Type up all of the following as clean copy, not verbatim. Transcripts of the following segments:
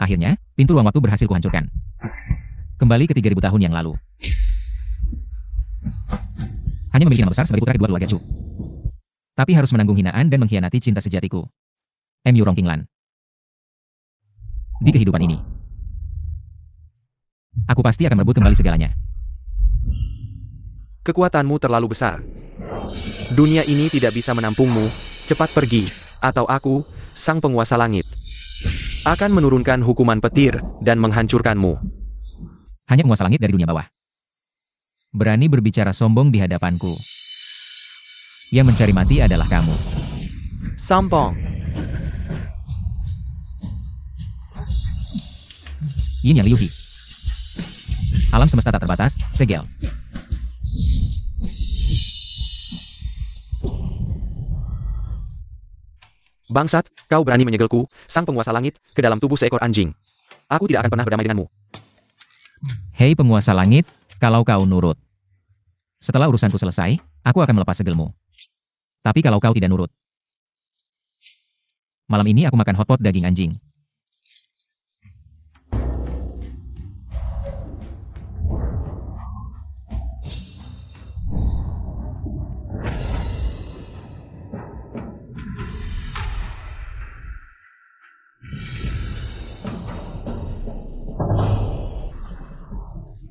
Akhirnya, pintu ruang waktu berhasil kuhancurkan. Kembali ke 3000 tahun yang lalu. Hanya memiliki nama besar sebagai putra kedua keluarga Chu. Tapi harus menanggung hinaan dan mengkhianati cinta sejatiku. M. Yurong Qinglan. Di kehidupan ini, aku pasti akan merebut kembali segalanya. Kekuatanmu terlalu besar. Dunia ini tidak bisa menampungmu. Cepat pergi, atau aku, sang penguasa langit, akan menurunkan hukuman petir dan menghancurkanmu. Hanya penguasa langit dari dunia bawah berani berbicara sombong di hadapanku. Yang mencari mati adalah kamu. Sombong. Yin Yang Liuhi. Alam semesta tak terbatas, segel. Bangsat, kau berani menyegelku, sang penguasa langit, ke dalam tubuh seekor anjing. Aku tidak akan pernah berdamai denganmu. Hei penguasa langit, kalau kau nurut. Setelah urusanku selesai, aku akan melepas segelmu. Tapi kalau kau tidak nurut, malam ini aku makan hotpot daging anjing.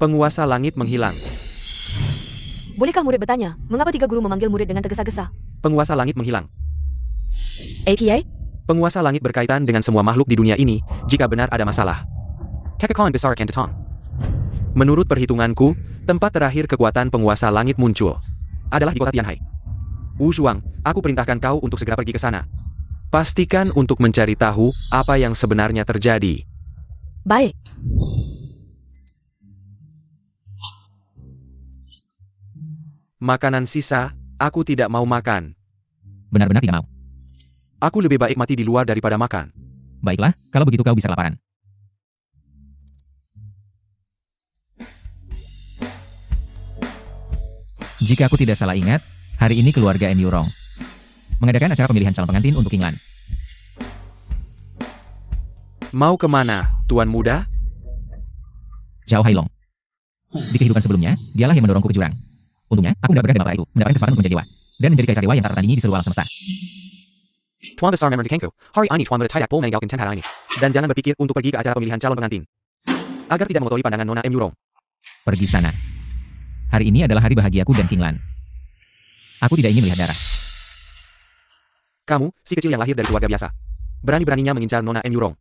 Penguasa langit menghilang. Bolehkah murid bertanya, mengapa 3 guru memanggil murid dengan tergesa-gesa? Penguasa langit menghilang. APA? Penguasa langit berkaitan dengan semua makhluk di dunia ini, jika benar ada masalah. Kekekon besar Kandatong. Menurut perhitunganku, tempat terakhir kekuatan penguasa langit muncul adalah di kota Tianhai. Wu Shuang, aku perintahkan kau untuk segera pergi ke sana. Pastikan untuk mencari tahu apa yang sebenarnya terjadi. Baik. Makanan sisa, aku tidak mau makan. Benar-benar tidak mau. Aku lebih baik mati di luar daripada makan. Baiklah, kalau begitu kau bisa kelaparan. Jika aku tidak salah ingat, hari ini keluarga M. Yurong mengadakan acara pemilihan calon pengantin untuk Qinglan. Mau kemana, Tuan Muda? Zhao Hailong. Di kehidupan sebelumnya, dialah yang mendorongku ke jurang. Untungnya, aku mudah berada di itu, mendapatkan kesempatan untuk menjadi dewa. Dan menjadi kaisar dewa yang tak tertandingi di seluruh alam semesta. Tuan besar member Kenko, hari ini Tuan muda tidak boleh meninggalkan tempat ini. Dan jangan berpikir untuk pergi ke acara pemilihan calon pengantin. Agar tidak mengotori pandangan Nona M. Yurong. Pergi sana. Hari ini adalah hari bahagiaku dan Qinglan. Aku tidak ingin melihat darah. Kamu, si kecil yang lahir dari keluarga biasa, berani-beraninya mengincar Nona M. Yurong.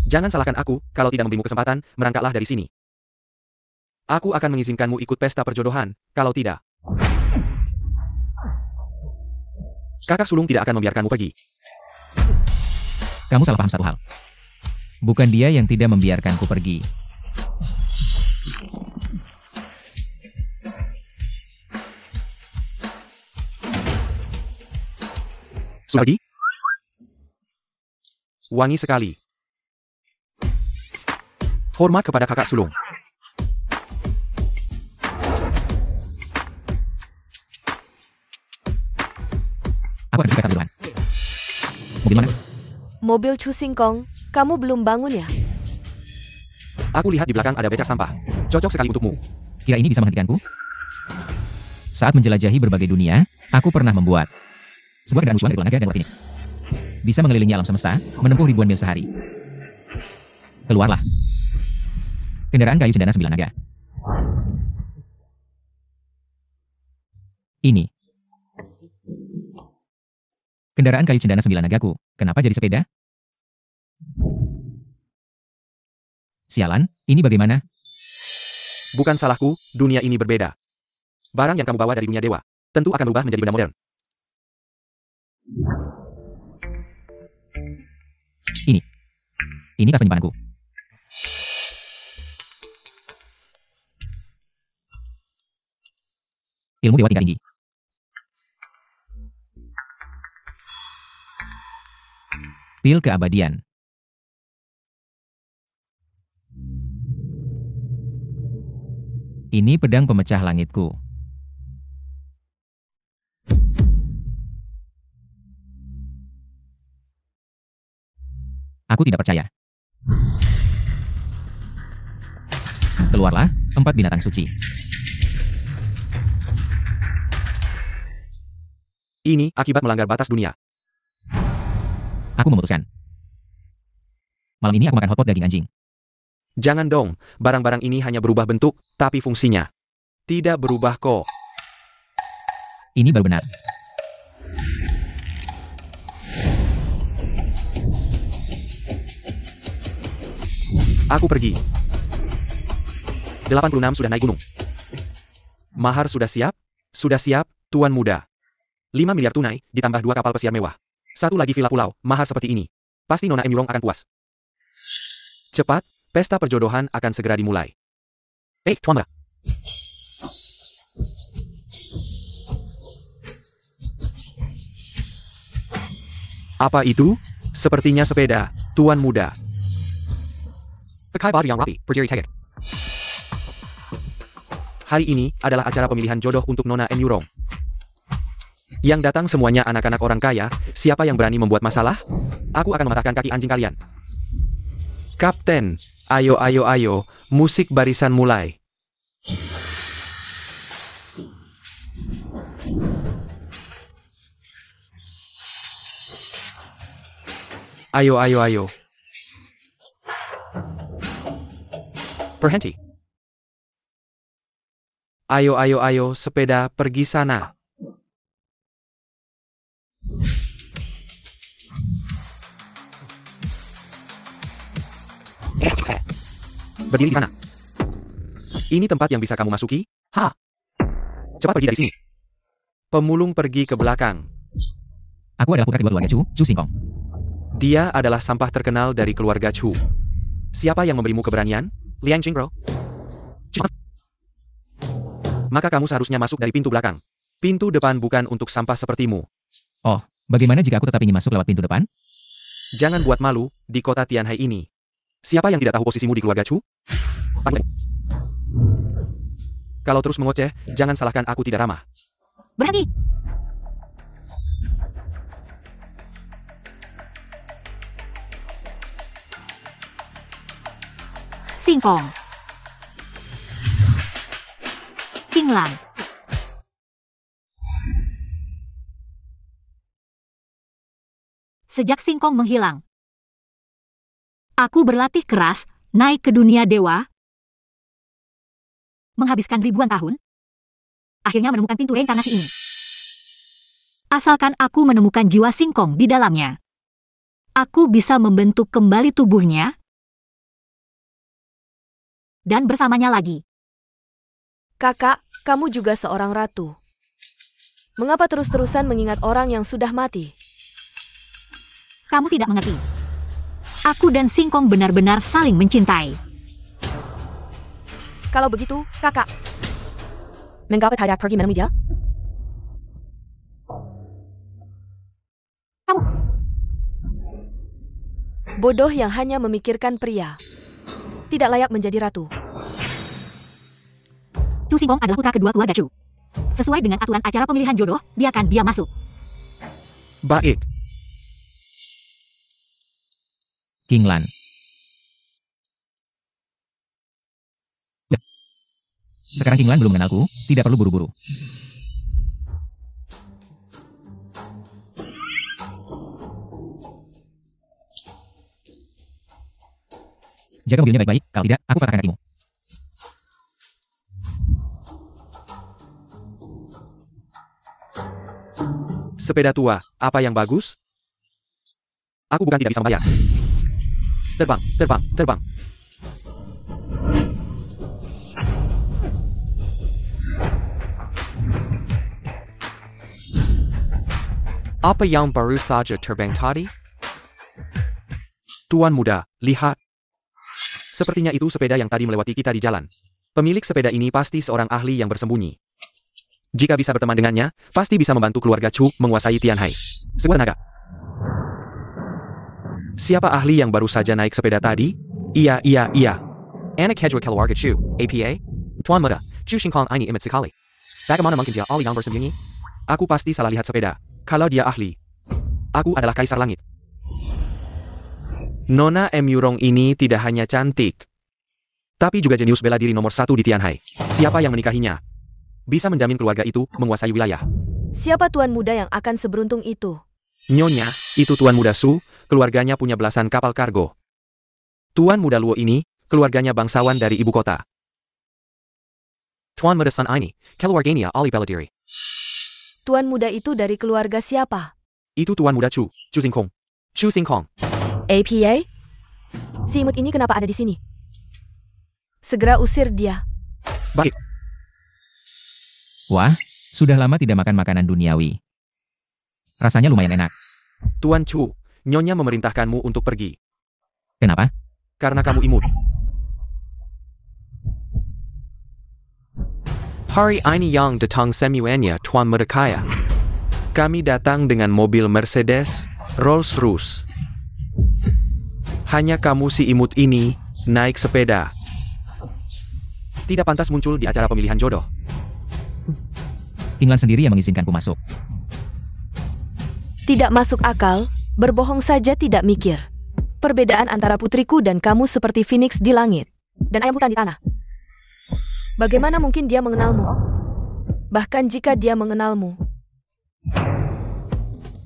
Jangan salahkan aku, kalau tidak memberimu kesempatan, merangkaklah dari sini. Aku akan mengizinkanmu ikut pesta perjodohan, kalau tidak. Kakak sulung tidak akan membiarkanmu pergi. Kamu salah paham satu hal. Bukan dia yang tidak membiarkanku pergi. Sudah pergi? Wangi sekali. Hormat kepada kakak sulung. Aku akan pergi ke duluan. Mobil mana? Mobil Chu Singkong, kamu belum bangun ya? Aku lihat di belakang ada becak sampah. Cocok sekali untukmu. Kira ini bisa menghentikanku? Saat menjelajahi berbagai dunia, aku pernah membuat sebuah kendaraan usulan dari Naga dan Wartinis. Bisa mengelilingi alam semesta, menempuh ribuan mil sehari. Keluarlah. Kendaraan kayu cendana 9 naga. Ini. Kendaraan kayu cendana 9 nagaku, kenapa jadi sepeda? Sialan, ini bagaimana? Bukan salahku, dunia ini berbeda. Barang yang kamu bawa dari dunia dewa, tentu akan berubah menjadi benda modern. Ini tas penyimpananku. Ilmu dewa tingkat tinggi. Pil keabadian. Ini pedang pemecah langitku. Aku tidak percaya. Keluarlah, 4 binatang suci. Ini akibat melanggar batas dunia. Aku memutuskan. Malam ini aku makan hotpot daging anjing. Jangan dong, barang-barang ini hanya berubah bentuk, tapi fungsinya tidak berubah kok. Ini baru benar. Aku pergi. 86 sudah naik gunung. Mahar sudah siap? Sudah siap, Tuan Muda. 5 miliar tunai, ditambah 2 kapal pesiar mewah. 1 lagi villa pulau, mahar seperti ini. Pasti Nona Emurong akan puas. Cepat, pesta perjodohan akan segera dimulai. Tuan Muda. Apa itu? Sepertinya sepeda, Tuan Muda. Pakai baju yang rapi, berdiri tegak. Hari ini adalah acara pemilihan jodoh untuk Nona Emurong. Yang datang semuanya anak-anak orang kaya, siapa yang berani membuat masalah? Aku akan mematahkan kaki anjing kalian. Kapten, ayo ayo ayo, musik barisan mulai. Ayo ayo ayo. Berhenti. Ayo ayo ayo, sepeda pergi sana. Berdiri di sana. Ini tempat yang bisa kamu masuki? Cepat pergi dari sini. Pemulung pergi ke belakang. Aku adalah putra kedua keluarga Chu Singkong. Dia adalah sampah terkenal dari keluarga Chu. Siapa yang memberimu keberanian? Liang Jingro. Maka kamu seharusnya masuk dari pintu belakang. Pintu depan bukan untuk sampah sepertimu. Oh, bagaimana jika aku tetap ingin masuk lewat pintu depan? Jangan buat malu di kota Tianhai ini. Siapa yang tidak tahu posisimu di keluarga Chu? Kalau terus mengoceh, jangan salahkan aku tidak ramah. Berhenti! Singkong. Qinglan. Sejak Singkong menghilang, aku berlatih keras, naik ke dunia dewa, menghabiskan ribuan tahun, akhirnya menemukan pintu reinkarnasi ini. Asalkan aku menemukan jiwa Singkong di dalamnya, aku bisa membentuk kembali tubuhnya, dan bersamanya lagi. Kakak, kamu juga seorang ratu. Mengapa terus-terusan mengingat orang yang sudah mati? Kamu tidak mengerti. Aku dan Singkong benar-benar saling mencintai. Kalau begitu, kakak, mengapa tidak pergi menemui dia? Kamu bodoh yang hanya memikirkan pria. Tidak layak menjadi ratu. Chu Singkong adalah putra kedua keluarga Chu. Sesuai dengan aturan acara pemilihan jodoh, biarkan dia masuk. Baik. Qinglan. Sekarang Qinglan belum mengenalku, tidak perlu buru-buru. Jaga mobilnya baik-baik, kalau tidak, aku patahkan kakimu. Sepeda tua, apa yang bagus? Aku bukan tidak bisa membayar. Terbang, terbang, terbang. Apa yang baru saja terbang tadi? Tuan Muda, lihat. Sepertinya itu sepeda yang tadi melewati kita di jalan. Pemilik sepeda ini pasti seorang ahli yang bersembunyi. Jika bisa berteman dengannya, pasti bisa membantu keluarga Chu menguasai Tianhai. Sekuat tenaga. Siapa ahli yang baru saja naik sepeda tadi? Iya. Anak Hedra keluarga Chu, APA? Tuan Muda, Chu Singkong ini imut sekali. Bagaimana mungkin dia ahli yang bersembunyi? Aku pasti salah lihat sepeda. Kalau dia ahli, aku adalah Kaisar Langit. Nona Emurong ini tidak hanya cantik, Tapi juga jenius bela diri nomor 1 di Tianhai. Siapa yang menikahinya? Bisa menjamin keluarga itu menguasai wilayah. Siapa tuan muda yang akan seberuntung itu? Nyonya, itu Tuan Muda Su, keluarganya punya belasan kapal kargo. Tuan Muda Luo ini, keluarganya bangsawan dari ibu kota. Tuan Muda Sun ini, keluarganya ahli bela diri. Tuan muda itu dari keluarga siapa? Itu Tuan Muda Chu Xingkong. Chu Xingkong. APA? Si imut ini kenapa ada di sini? Segera usir dia. Baik. Wah, sudah lama tidak makan makanan duniawi. Rasanya lumayan enak. Tuan Chu, Nyonya memerintahkanmu untuk pergi. Kenapa? Karena kamu imut. Hari ini yang datang semuanya Tuan Muda Kaya. Kami datang dengan mobil Mercedes, Rolls-Royce. Hanya kamu si imut ini, naik sepeda. Tidak pantas muncul di acara pemilihan jodoh. Kinglan sendiri yang mengizinkanku masuk. Tidak masuk akal, berbohong saja tidak mikir. Perbedaan antara putriku dan kamu seperti Phoenix di langit, dan ayam hutan di tanah. Bagaimana mungkin dia mengenalmu? Bahkan jika dia mengenalmu,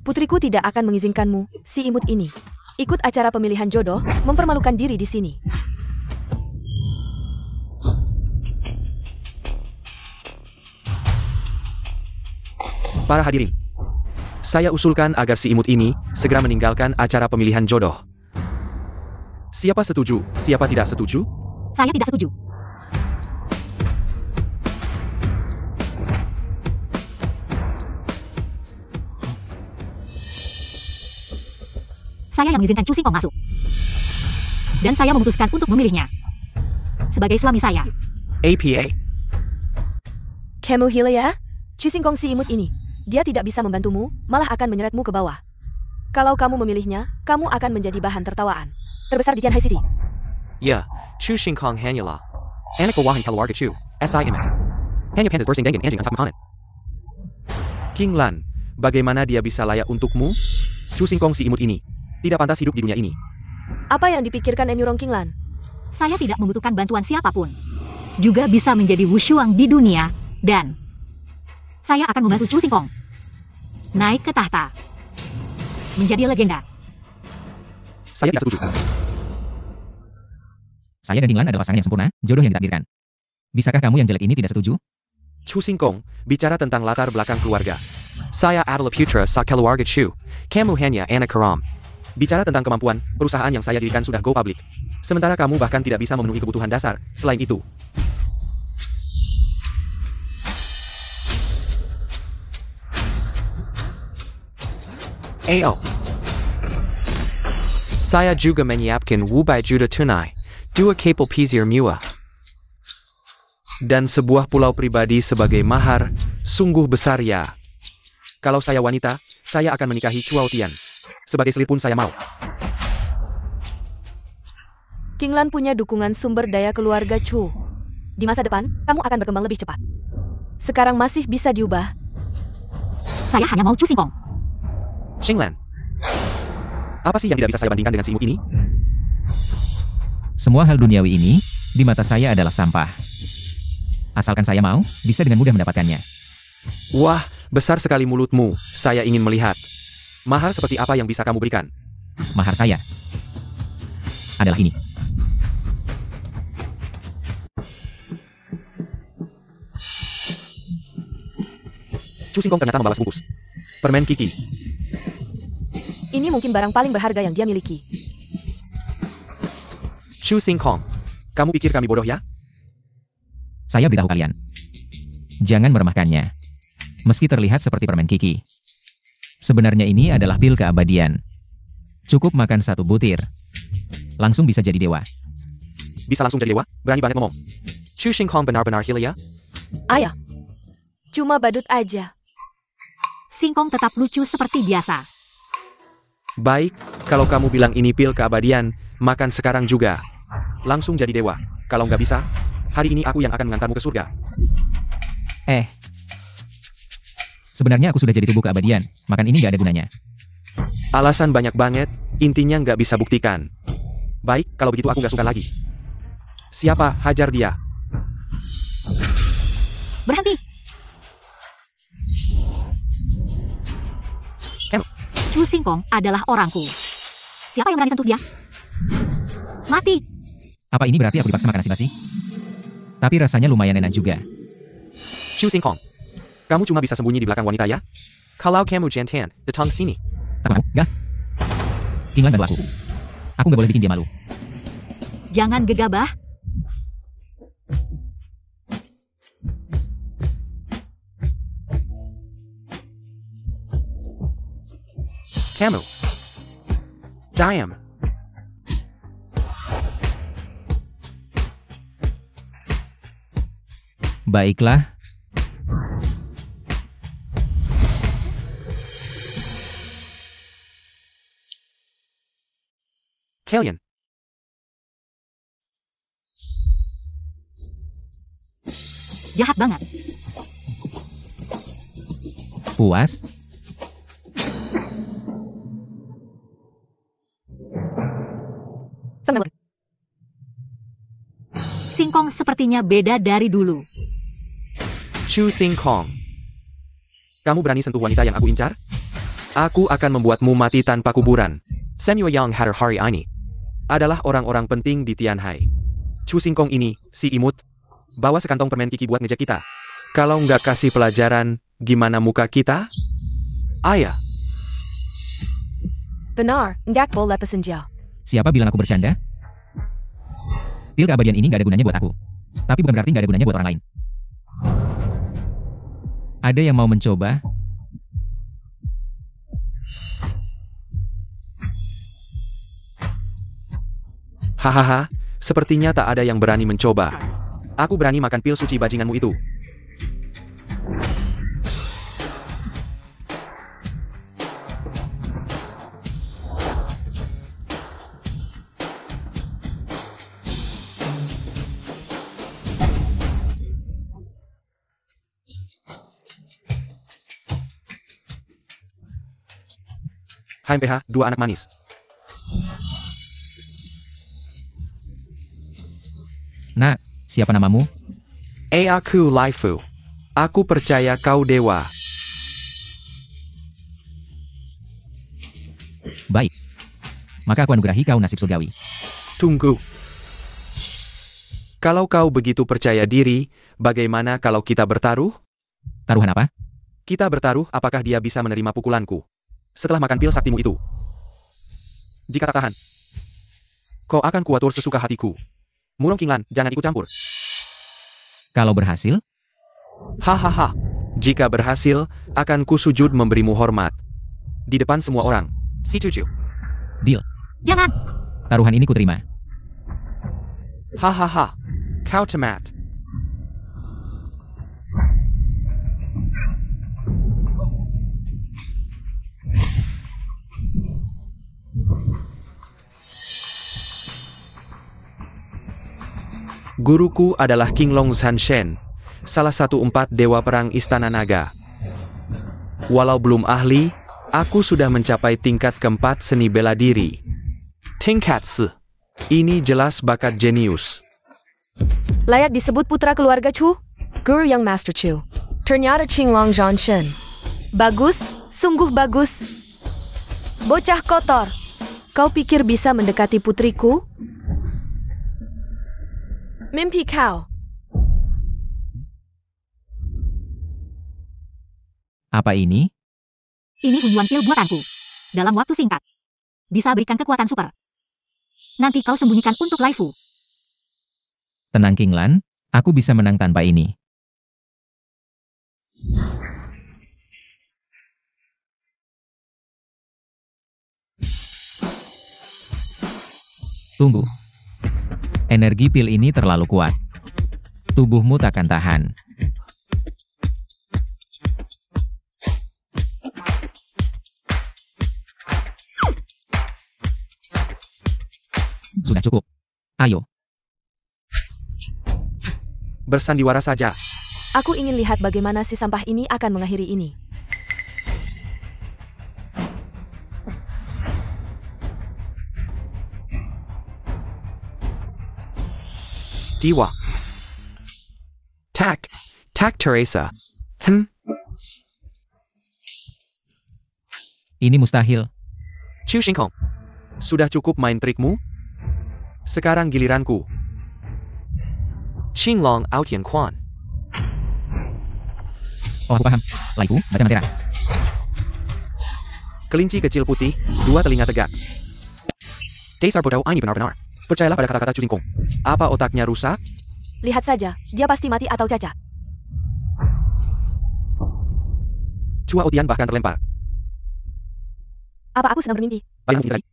putriku tidak akan mengizinkanmu, si imut ini, ikut acara pemilihan jodoh, mempermalukan diri di sini. Para hadirin, saya usulkan agar si imut ini segera meninggalkan acara pemilihan jodoh. Siapa setuju, siapa tidak setuju? Saya tidak setuju. Saya yang mengizinkan Chu Xingkong masuk. Dan saya memutuskan untuk memilihnya sebagai suami saya. APA. Kamu hila ya? Chu Xingkong si imut ini. Dia tidak bisa membantumu, malah akan menyeretmu ke bawah. Kalau kamu memilihnya, kamu akan menjadi bahan tertawaan terbesar di Tianhai City. Ya, Chu Xingkong hanyalah anak bawahan keluarga Chu, SI Image. Hanya pantas bersing dengan anjing untuk makanan. King Lan, bagaimana dia bisa layak untukmu? Chu Xingkong si imut ini tidak pantas hidup di dunia ini. Apa yang dipikirkan Emurong King Lan? Saya tidak membutuhkan bantuan siapapun. Juga bisa menjadi Wushuang di dunia, dan saya akan membantu Chu Xingkong naik ke tahta, menjadi legenda. Saya tidak setuju. Saya dan Kinglan adalah pasangan yang sempurna, jodoh yang ditakdirkan. Bisakah kamu yang jelek ini tidak setuju? Chu Xingkong, bicara tentang latar belakang keluarga. Saya adalah putra sa keluarga Chu. Kamu hanya anak haram. Bicara tentang kemampuan, perusahaan yang saya dirikan sudah go public. Sementara kamu bahkan tidak bisa memenuhi kebutuhan dasar. Selain itu, AO. Saya juga menyiapkan Wubai juta tunai, 2 kapal pesiar mewah, dan sebuah pulau pribadi sebagai mahar, sungguh besar ya. Kalau saya wanita, saya akan menikahi Chuao Tian. Sebagai selit pun saya mau. King Lan punya dukungan sumber daya keluarga Chu. Di masa depan, kamu akan berkembang lebih cepat. Sekarang masih bisa diubah. Saya hanya mau Chu Xingkong. Xinglan, apa sih yang tidak bisa saya bandingkan dengan si imut ini? Semua hal duniawi ini, di mata saya adalah sampah. Asalkan saya mau, bisa dengan mudah mendapatkannya. Wah, besar sekali mulutmu. Saya ingin melihat. Mahar seperti apa yang bisa kamu berikan? Mahar saya adalah ini. Chu Xingkong ternyata membawa sebungkus permen Kiki. Ini mungkin barang paling berharga yang dia miliki. Chu Xingkong, kamu pikir kami bodoh ya? Saya beritahu kalian. Jangan meremehkannya. Meski terlihat seperti permen Kiki. Sebenarnya ini adalah pil keabadian. Cukup makan 1 butir. Langsung bisa jadi dewa. Bisa langsung jadi dewa? Berani banget ngomong. Chu Xingkong benar-benar gila ya? Ayah, cuma badut aja. Xingkong tetap lucu seperti biasa. Baik, kalau kamu bilang ini pil keabadian, makan sekarang juga. Langsung jadi dewa. Kalau nggak bisa, hari ini aku yang akan mengantarmu ke surga. Sebenarnya aku sudah jadi tubuh keabadian. Makan ini nggak ada gunanya. Alasan banyak banget, intinya nggak bisa buktikan. Baik, kalau begitu aku nggak suka lagi. Siapa? Hajar dia. Berhenti. Chu Xingkong adalah orangku. Siapa yang berani sentuh dia? Mati. Apa ini berarti aku dipaksa makan nasi basi? Tapi rasanya lumayan enak juga. Chu Xingkong. Kamu cuma bisa sembunyi di belakang wanita ya? Kalau kamu jantan, datang sini. Apa kamu? Gak? King Lan bantu aku. Aku gak boleh bikin dia malu. Jangan gegabah. Kamu. Diam. Baiklah. Kalian. Jahat banget. Puas? Xingkong sepertinya beda dari dulu. Chu Xingkong. Kamu berani sentuh wanita yang aku incar? Aku akan membuatmu mati tanpa kuburan. Samuel Yang Hatter hari ini adalah orang-orang penting di Tianhai. Chu Xingkong ini, si imut, bawa sekantong permen Kiki buat ngejek kita. Kalau nggak kasih pelajaran, gimana muka kita? Ayah. Benar, nggak boleh pesenjau. Siapa bilang aku bercanda? Pil keabadian ini gak ada gunanya buat aku. Tapi bukan berarti gak ada gunanya buat orang lain. Ada yang mau mencoba? Hahaha, sepertinya tak ada yang berani mencoba. Aku berani makan pil suci bajinganmu itu. HMPH, dua anak manis. Nak, siapa namamu? Aku Laifu. Aku percaya kau dewa. Baik. Maka aku anugerahi kau nasib surgawi. Tunggu. Kalau kau begitu percaya diri, bagaimana kalau kita bertaruh? Taruhan apa? Kita bertaruh apakah dia bisa menerima pukulanku setelah makan pil saktimu itu. Jika tak tahan, kau akan kuatur sesuka hatiku. Murong King Lan, jangan ikut campur. Kalau berhasil? Hahaha. Jika berhasil, akan ku sujud memberimu hormat. Di depan semua orang. Si Cucu. Deal. Jangan. Taruhan ini kuterima. Hahaha. Kau temat. Guruku adalah King Long Zanshen, salah satu 4 dewa perang Istana Naga. Walau belum ahli, aku sudah mencapai tingkat keempat seni bela diri. Tingkat se. Ini jelas bakat jenius. Layak disebut putra keluarga Chu? Guru yang Master Chu. Ternyata King Long Zanshen. Bagus, sungguh bagus. Bocah kotor. Kau pikir bisa mendekati putriku? Mimpi kau. Apa ini? Ini unjuan pil buatanku. Dalam waktu singkat. Bisa berikan kekuatan super. Nanti kau sembunyikan untuk Laifu. Tenang King Lan, aku bisa menang tanpa ini. Tunggu. Energi pil ini terlalu kuat. Tubuhmu takkan tahan. Sudah cukup. Ayo. Bersandiwara saja. Aku ingin lihat bagaimana si sampah ini akan mengakhiri ini. Diwa. Tak Teresa. Ini mustahil. Chu Xingkong. Sudah cukup main trikmu? Sekarang giliranku. Xinglong Outian Quan. Oh, aku paham. Laiku, baca Mantera. Kelinci kecil putih, dua telinga tegak. Dasar bodoh ini benar-benar. Percayalah pada kata-kata Chu Xingkong. Apa otaknya rusak? Lihat saja, dia pasti mati atau cacat. Chua Outian bahkan terlempar. Apa aku sedang bermimpi? Bayang mungkin tadi.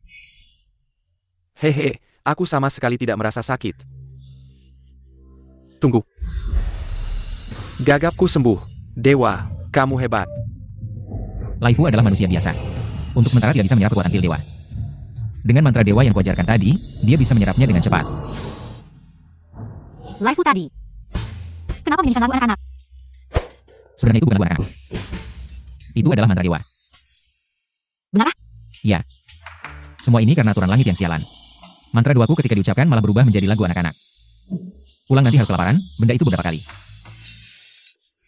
Hehe, aku sama sekali tidak merasa sakit. Tunggu. Gagapku sembuh. Dewa, kamu hebat. Laifu adalah manusia biasa. Untuk sementara tidak bisa menyerap kekuatan pil dewa. Dengan mantra dewa yang kuajarkan tadi, dia bisa menyerapnya dengan cepat. Laifu tadi. Kenapa menginginkan lagu anak-anak? Sebenarnya itu bukan lagu anak-anak. Itu adalah mantra dewa. Benar? Ya. Semua ini karena aturan langit yang sialan. Mantra doaku ketika diucapkan malah berubah menjadi lagu anak-anak. Pulang nanti harus kelaparan, benda itu beberapa kali.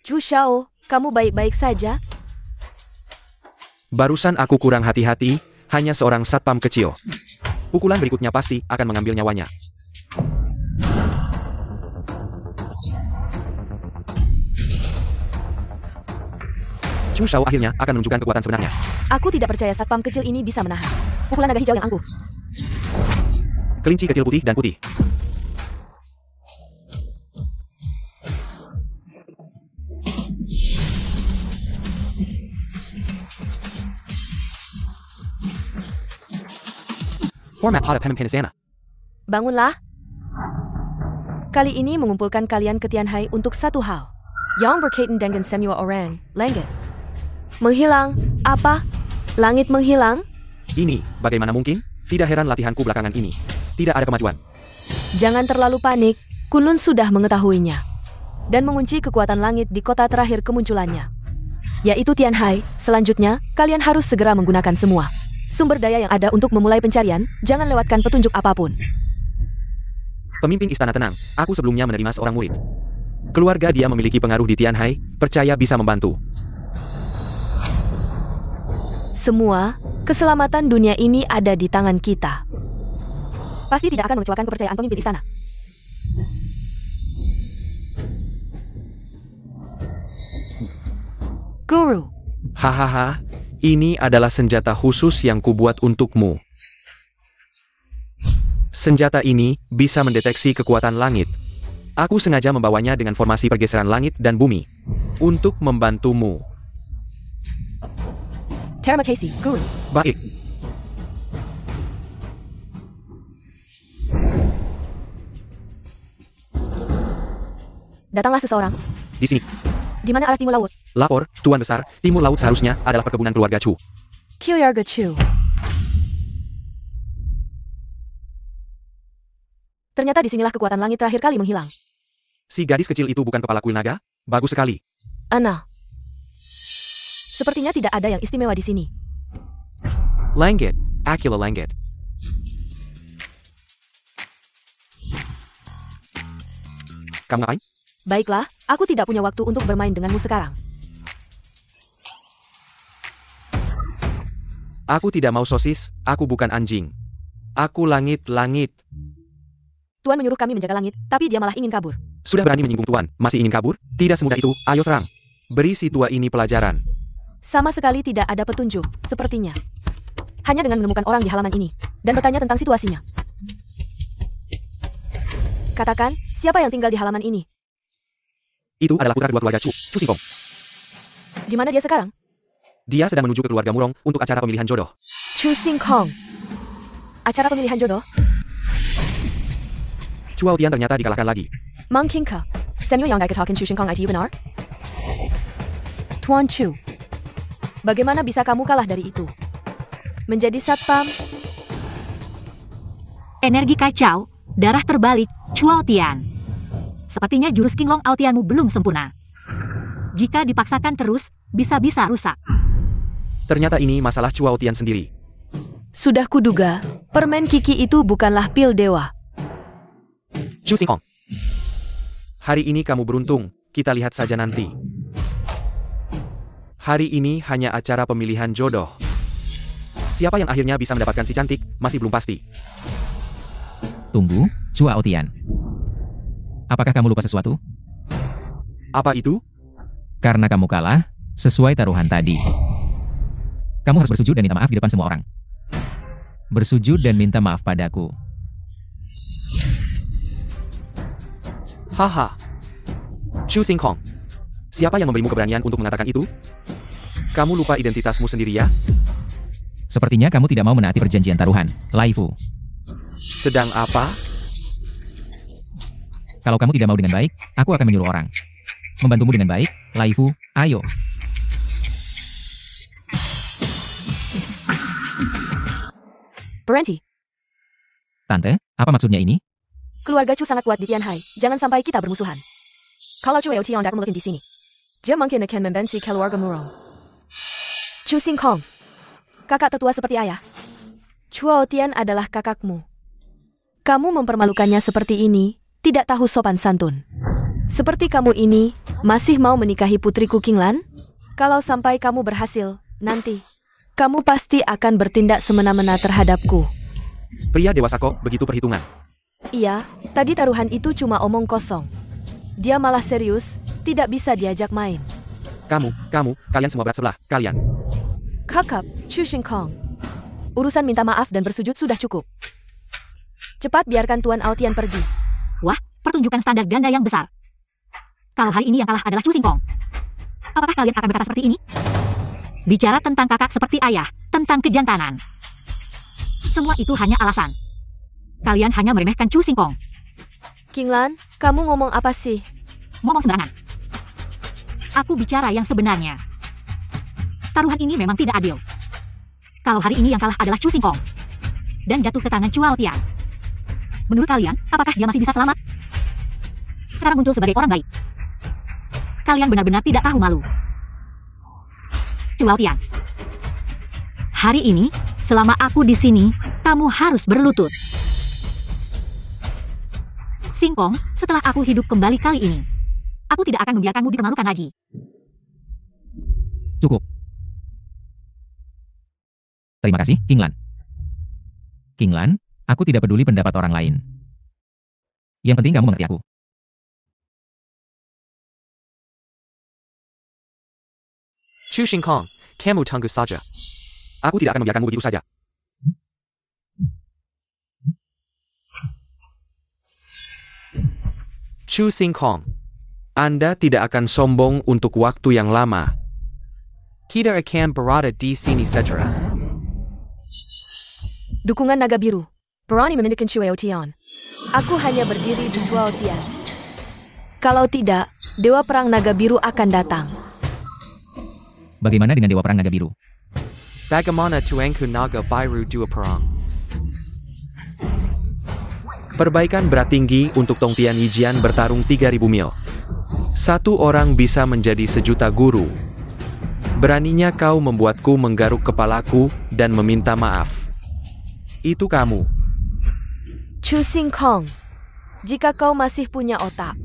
Chu Xiao, kamu baik-baik saja? Barusan aku kurang hati-hati, hanya seorang satpam kecil. Pukulan berikutnya pasti akan mengambil nyawanya. Chu Xiao akhirnya akan menunjukkan kekuatan sebenarnya. Aku tidak percaya satpam kecil ini bisa menahan pukulan naga hijau yang angkuh. Kelinci kecil putih dan putih. Format Hada Penisana. Bangunlah. Kali ini mengumpulkan kalian ke Tianhai untuk satu hal. Yang berkaitan dengan semua orang, langit. Menghilang, apa? Langit menghilang? Ini, bagaimana mungkin? Tidak heran latihanku belakangan ini. Tidak ada kemajuan. Jangan terlalu panik, Kunlun sudah mengetahuinya. Dan mengunci kekuatan langit di kota terakhir kemunculannya. Yaitu Tianhai, selanjutnya, kalian harus segera menggunakan semua sumber daya yang ada untuk memulai pencarian, jangan lewatkan petunjuk apapun. Pemimpin istana tenang, aku sebelumnya menerima seorang murid. Keluarga dia memiliki pengaruh di Tianhai, percaya bisa membantu. Semua, keselamatan dunia ini ada di tangan kita. Pasti tidak akan mengecewakan kepercayaan pemimpin istana. Guru. Hahaha, ini adalah senjata khusus yang kubuat untukmu. Senjata ini bisa mendeteksi kekuatan langit. Aku sengaja membawanya dengan formasi pergeseran langit dan bumi untuk membantumu. Terima kasih, Guru. Baik. Datanglah seseorang. Di sini. Di mana arah timur laut? Lapor, Tuan Besar, timur laut seharusnya adalah perkebunan keluarga Chu. Kilyarga Chu. Ternyata disinilah kekuatan langit terakhir kali menghilang. Si gadis kecil itu bukan kepala kuil naga? Bagus sekali. Ana. Sepertinya tidak ada yang istimewa di sini. Langit, Aquila Langit. Kamu ngapain? Baiklah, aku tidak punya waktu untuk bermain denganmu sekarang. Aku tidak mau sosis, aku bukan anjing. Aku langit-langit. Tuan menyuruh kami menjaga langit, tapi dia malah ingin kabur. Sudah berani menyinggung Tuan, masih ingin kabur? Tidak semudah itu, ayo serang. Beri si tua ini pelajaran. Sama sekali tidak ada petunjuk, sepertinya. Hanya dengan menemukan orang di halaman ini, dan bertanya tentang situasinya. Katakan, siapa yang tinggal di halaman ini? Itu adalah putra kedua keluarga Chu, Chu Xingkong. Di mana dia sekarang? Dia sedang menuju ke keluarga Murong untuk acara pemilihan jodoh. Chu Xingkong. Acara pemilihan jodoh? Chu Aotian ternyata dikalahkan lagi. Mang Qingke. Samuel yang katakan Chu Xingkong itu benar? Tuan Chu. Bagaimana bisa kamu kalah dari itu? Menjadi satpam? Energi kacau, darah terbalik, Chuaotian. Sepertinya jurus Qinglong Aotianmu belum sempurna. Jika dipaksakan terus, bisa-bisa rusak. Ternyata ini masalah Chu Aotian sendiri. Sudah kuduga, permen Kiki itu bukanlah pil dewa. Chu Xingkong. Hari ini kamu beruntung, kita lihat saja nanti. Hari ini hanya acara pemilihan jodoh. Siapa yang akhirnya bisa mendapatkan si cantik, masih belum pasti. Tunggu, Chua Otian. Apakah kamu lupa sesuatu? Apa itu? Karena kamu kalah, sesuai taruhan tadi. Kamu harus bersujud dan minta maaf di depan semua orang. Bersujud dan minta maaf padaku. Haha. Chu Xingkong. Siapa yang memberimu keberanian untuk mengatakan itu? Kamu lupa identitasmu sendiri ya? Sepertinya kamu tidak mau menaati perjanjian taruhan, Lai Fu. Sedang apa? Kalau kamu tidak mau dengan baik, aku akan menyuruh orang. Membantumu dengan baik, Lai Fu, ayo. Berhenti. Tante, apa maksudnya ini? Keluarga Chu sangat kuat di Tianhai. Jangan sampai kita bermusuhan. Kalau Chu Eotian datang mungkin di sini, dia mungkin akan membenci keluarga Murong. Chu Xingkong, kakak tetua seperti ayah. Chu Eotian adalah kakakmu. Kamu mempermalukannya seperti ini, tidak tahu sopan santun. Seperti kamu ini, masih mau menikahi putriku Qinglan? Kalau sampai kamu berhasil, nanti kamu pasti akan bertindak semena-mena terhadapku. Pria dewasa kok begitu perhitungan. Iya, tadi taruhan itu cuma omong kosong. Dia malah serius, tidak bisa diajak main. Kalian semua berat sebelah, kalian. Kakak, Chu Xingkong. Urusan minta maaf dan bersujud sudah cukup. Cepat biarkan Tuan Aotian pergi. Wah, pertunjukan standar ganda yang besar. Kalau hari ini yang kalah adalah Chu Xingkong, apakah kalian akan berkata seperti ini? Bicara tentang kakak seperti ayah, tentang kejantanan. Semua itu hanya alasan. Kalian hanya meremehkan Chu Xingkong. Qinglan, kamu ngomong apa sih? Ngomong sembarangan. Aku bicara yang sebenarnya. Taruhan ini memang tidak adil. Kalau hari ini yang kalah adalah Chu Xingkong dan jatuh ke tangan Chua Otian, menurut kalian, apakah dia masih bisa selamat? Sekarang muncul sebagai orang baik. Kalian benar-benar tidak tahu malu. Chua Otian, hari ini, selama aku di sini, kamu harus berlutut. Xingkong, setelah aku hidup kembali kali ini, aku tidak akan membiarkanmu dipermalukan lagi. Cukup. Terima kasih, Qinglan. Qinglan, aku tidak peduli pendapat orang lain. Yang penting kamu mengerti aku. Chu Xingkong, kamu tunggu saja. Aku tidak akan membiarkanmu begitu saja. Chu Xingkong, Anda tidak akan sombong untuk waktu yang lama. Kita akan berada di sini saja. Dukungan naga biru. Berani memindahkan Chu Eotian. Aku hanya berdiri di Chua Otian. Kalau tidak, Dewa Perang Naga Biru akan datang. Bagaimana dengan Dewa Perang Naga Biru? Bagaimana tuanku naga biru dua perang? Perbaikan berat tinggi untuk Tong Tian Yijian bertarung 3000 mil. Satu orang bisa menjadi sejuta guru. Beraninya kau membuatku menggaruk kepalaku dan meminta maaf. Itu kamu. Chu Xingkong, jika kau masih punya otak,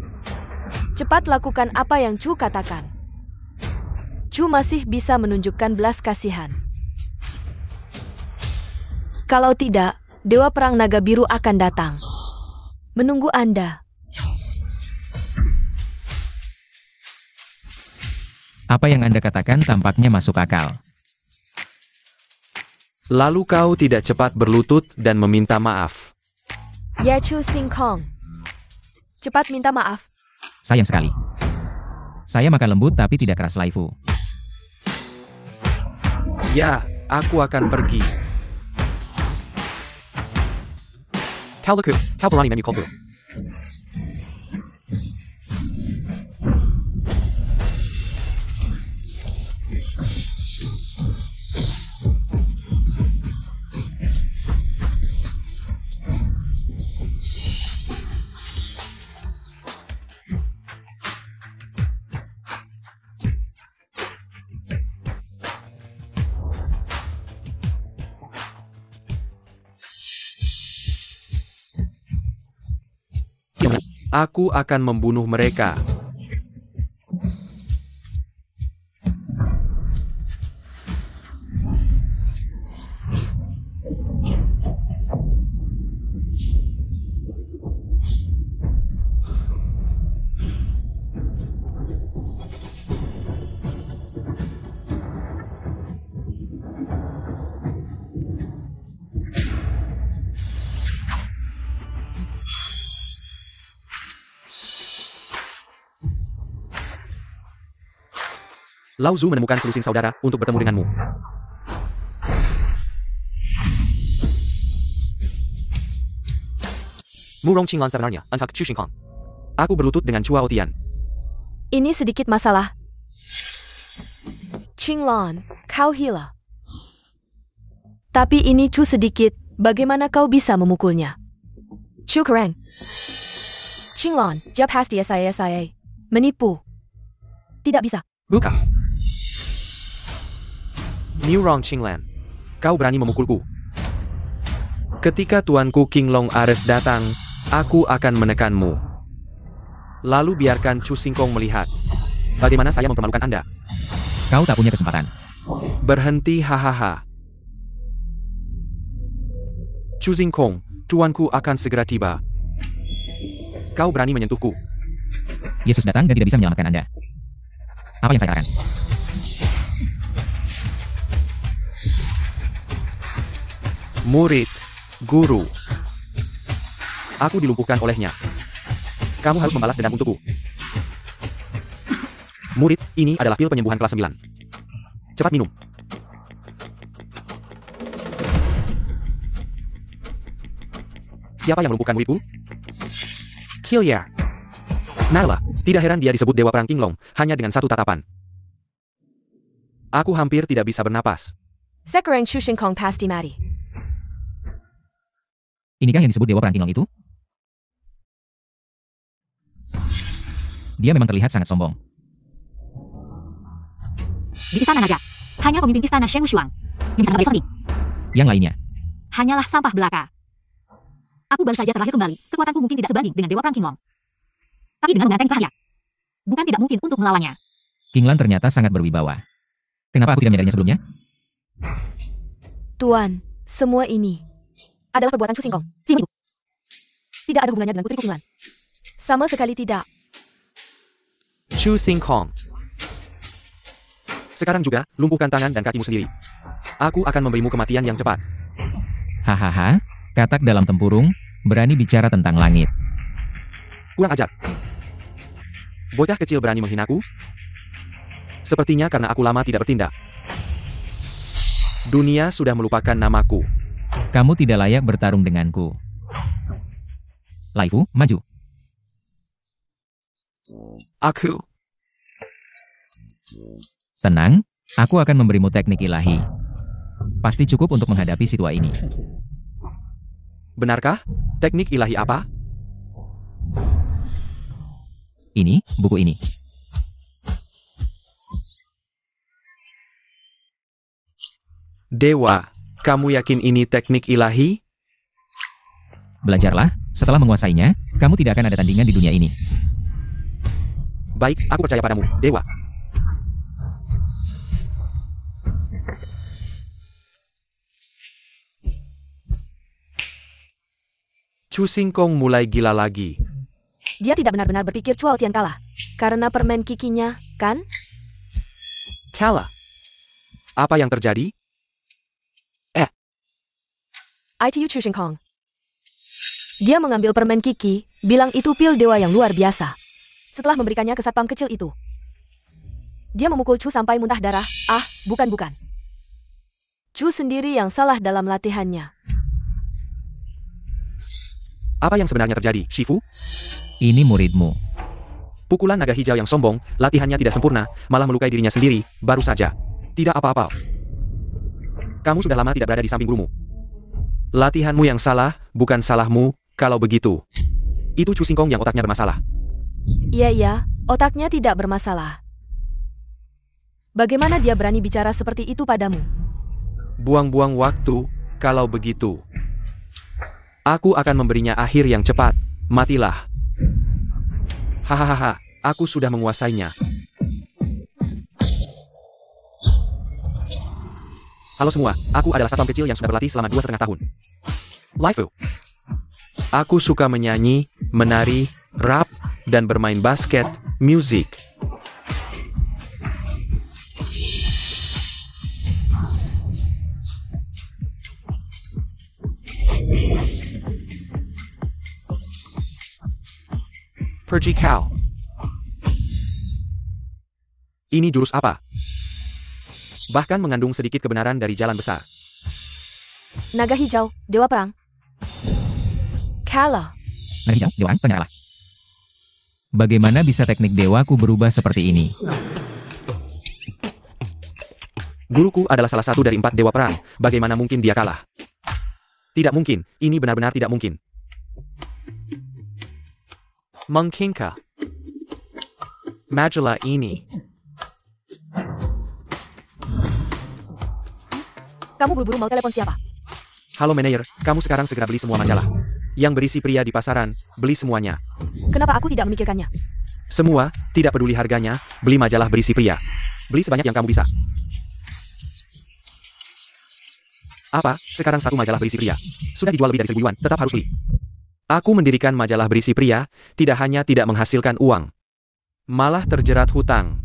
cepat lakukan apa yang Chu katakan. Chu masih bisa menunjukkan belas kasihan. Kalau tidak, Dewa Perang Naga Biru akan datang. Menunggu Anda. Apa yang Anda katakan tampaknya masuk akal. Lalu kau tidak cepat berlutut dan meminta maaf. Ya Chu Xingkong, cepat minta maaf. Sayang sekali. Saya makan lembut tapi tidak keras Lai Fu. Ya, aku akan pergi. Kau berani memukulku. Aku akan membunuh mereka. Lao Zu menemukan selusing saudara untuk bertemu denganmu. Murong Qinglan sebenarnya, untuk Chu Xingkong. Aku berlutut dengan Chua Otian. Ini sedikit masalah. Qinglan, kau hila. Tapi ini Chu sedikit, bagaimana kau bisa memukulnya? Chu Kereng. Qinglan, jawab pasti saya. Menipu. Tidak bisa. Buka. Murong Qinglan, kau berani memukulku. Ketika tuanku King Long Ares datang, aku akan menekanmu. Lalu biarkan Chu Xingkong melihat bagaimana saya mempermalukan Anda. Kau tak punya kesempatan. Berhenti, hahaha. Chu Xingkong, tuanku akan segera tiba. Kau berani menyentuhku. Yesus datang dan tidak bisa menyelamatkan Anda. Apa yang saya katakan? Murid, guru. Aku dilumpuhkan olehnya. Kamu harus membalas dendam untukku. Murid, ini adalah pil penyembuhan kelas 9. Cepat minum. Siapa yang melumpuhkan muridku? Kilya. Nala, tidak heran dia disebut Dewa Perang King Long, hanya dengan satu tatapan. Aku hampir tidak bisa bernapas. Sekarang Chu Xingkong pasti mati. Inikah yang disebut Dewa Perang King Long itu? Dia memang terlihat sangat sombong. Di istana naga, hanya pemimpin istana Shen Wushuang yang bisa mengabaikan. Yang lainnya, Hanyalah sampah belaka. Aku baru saja terlahir kembali, kekuatanku mungkin tidak sebanding dengan Dewa Perang King Long. Tapi dengan menantang cahaya, bukan tidak mungkin untuk melawannya. King Lan ternyata sangat berwibawa. Kenapa aku tidak menyadarinya sebelumnya? Tuan, semua ini adalah perbuatan Chu Xingkong. Si itu tidak ada hubungannya dengan putriku King Lan. Sama sekali tidak. Chu Xingkong. Sekarang juga, lumpuhkan tangan dan kakimu sendiri. Aku akan memberimu kematian yang cepat. Hahaha, katak dalam tempurung, berani bicara tentang langit. Kurang ajar. Bocah kecil berani menghinaku? Sepertinya karena aku lama tidak bertindak. Dunia sudah melupakan namaku. Kamu tidak layak bertarung denganku. Laifu, maju. Aku. Tenang, aku akan memberimu teknik ilahi. Pasti cukup untuk menghadapi situasi ini. Benarkah? Teknik ilahi apa? Ini, buku ini. Dewa, kamu yakin ini teknik ilahi? Belajarlah, setelah menguasainya, kamu tidak akan ada tandingan di dunia ini. Baik, aku percaya padamu, Dewa. Chu Xingkong mulai gila lagi. Dia tidak benar-benar berpikir Chua Otian kalah. Karena permen kikinya, kan? Kalah. Apa yang terjadi? ITU Chu Xingkong. Dia mengambil permen kiki, bilang itu pil dewa yang luar biasa. Setelah memberikannya ke satpam kecil itu, dia memukul Chu sampai muntah darah. Ah, bukan. Chu sendiri yang salah dalam latihannya. Apa yang sebenarnya terjadi, Shifu? Ini muridmu. Pukulan naga hijau yang sombong, latihannya tidak sempurna, malah melukai dirinya sendiri, baru saja. Tidak apa-apa. Kamu sudah lama tidak berada di samping gurumu. Latihanmu yang salah, bukan salahmu, kalau begitu. Itu Chu Xingkong yang otaknya bermasalah. Iya, otaknya tidak bermasalah. Bagaimana dia berani bicara seperti itu padamu? Buang-buang waktu, kalau begitu. Aku akan memberinya akhir yang cepat. Matilah. Hahaha, aku sudah menguasainya. Halo semua, aku adalah satpam kecil yang sudah berlatih selama 2,5 tahun. Laifu. Aku suka menyanyi, menari, rap, dan bermain basket, musik. Pergi kau. Ini jurus apa? Bahkan mengandung sedikit kebenaran dari jalan besar. Naga hijau, dewa perang. Kalah. Naga hijau, dewa penyerah. Bagaimana bisa teknik dewaku berubah seperti ini? Guruku adalah salah satu dari 4 dewa perang. Bagaimana mungkin dia kalah? Tidak mungkin, ini benar-benar tidak mungkin. Mungkinkah majalah ini? Kamu buru-buru mau telepon siapa? Halo manajer, kamu sekarang segera beli semua majalah yang berisi pria di pasaran, beli semuanya. Kenapa aku tidak memikirkannya? Semua, tidak peduli harganya, beli majalah berisi pria. Beli sebanyak yang kamu bisa. Apa, sekarang 1 majalah berisi pria sudah dijual lebih dari 1.000 yuan, tetap harus beli. Aku mendirikan majalah berisi pria, tidak hanya tidak menghasilkan uang, malah terjerat hutang.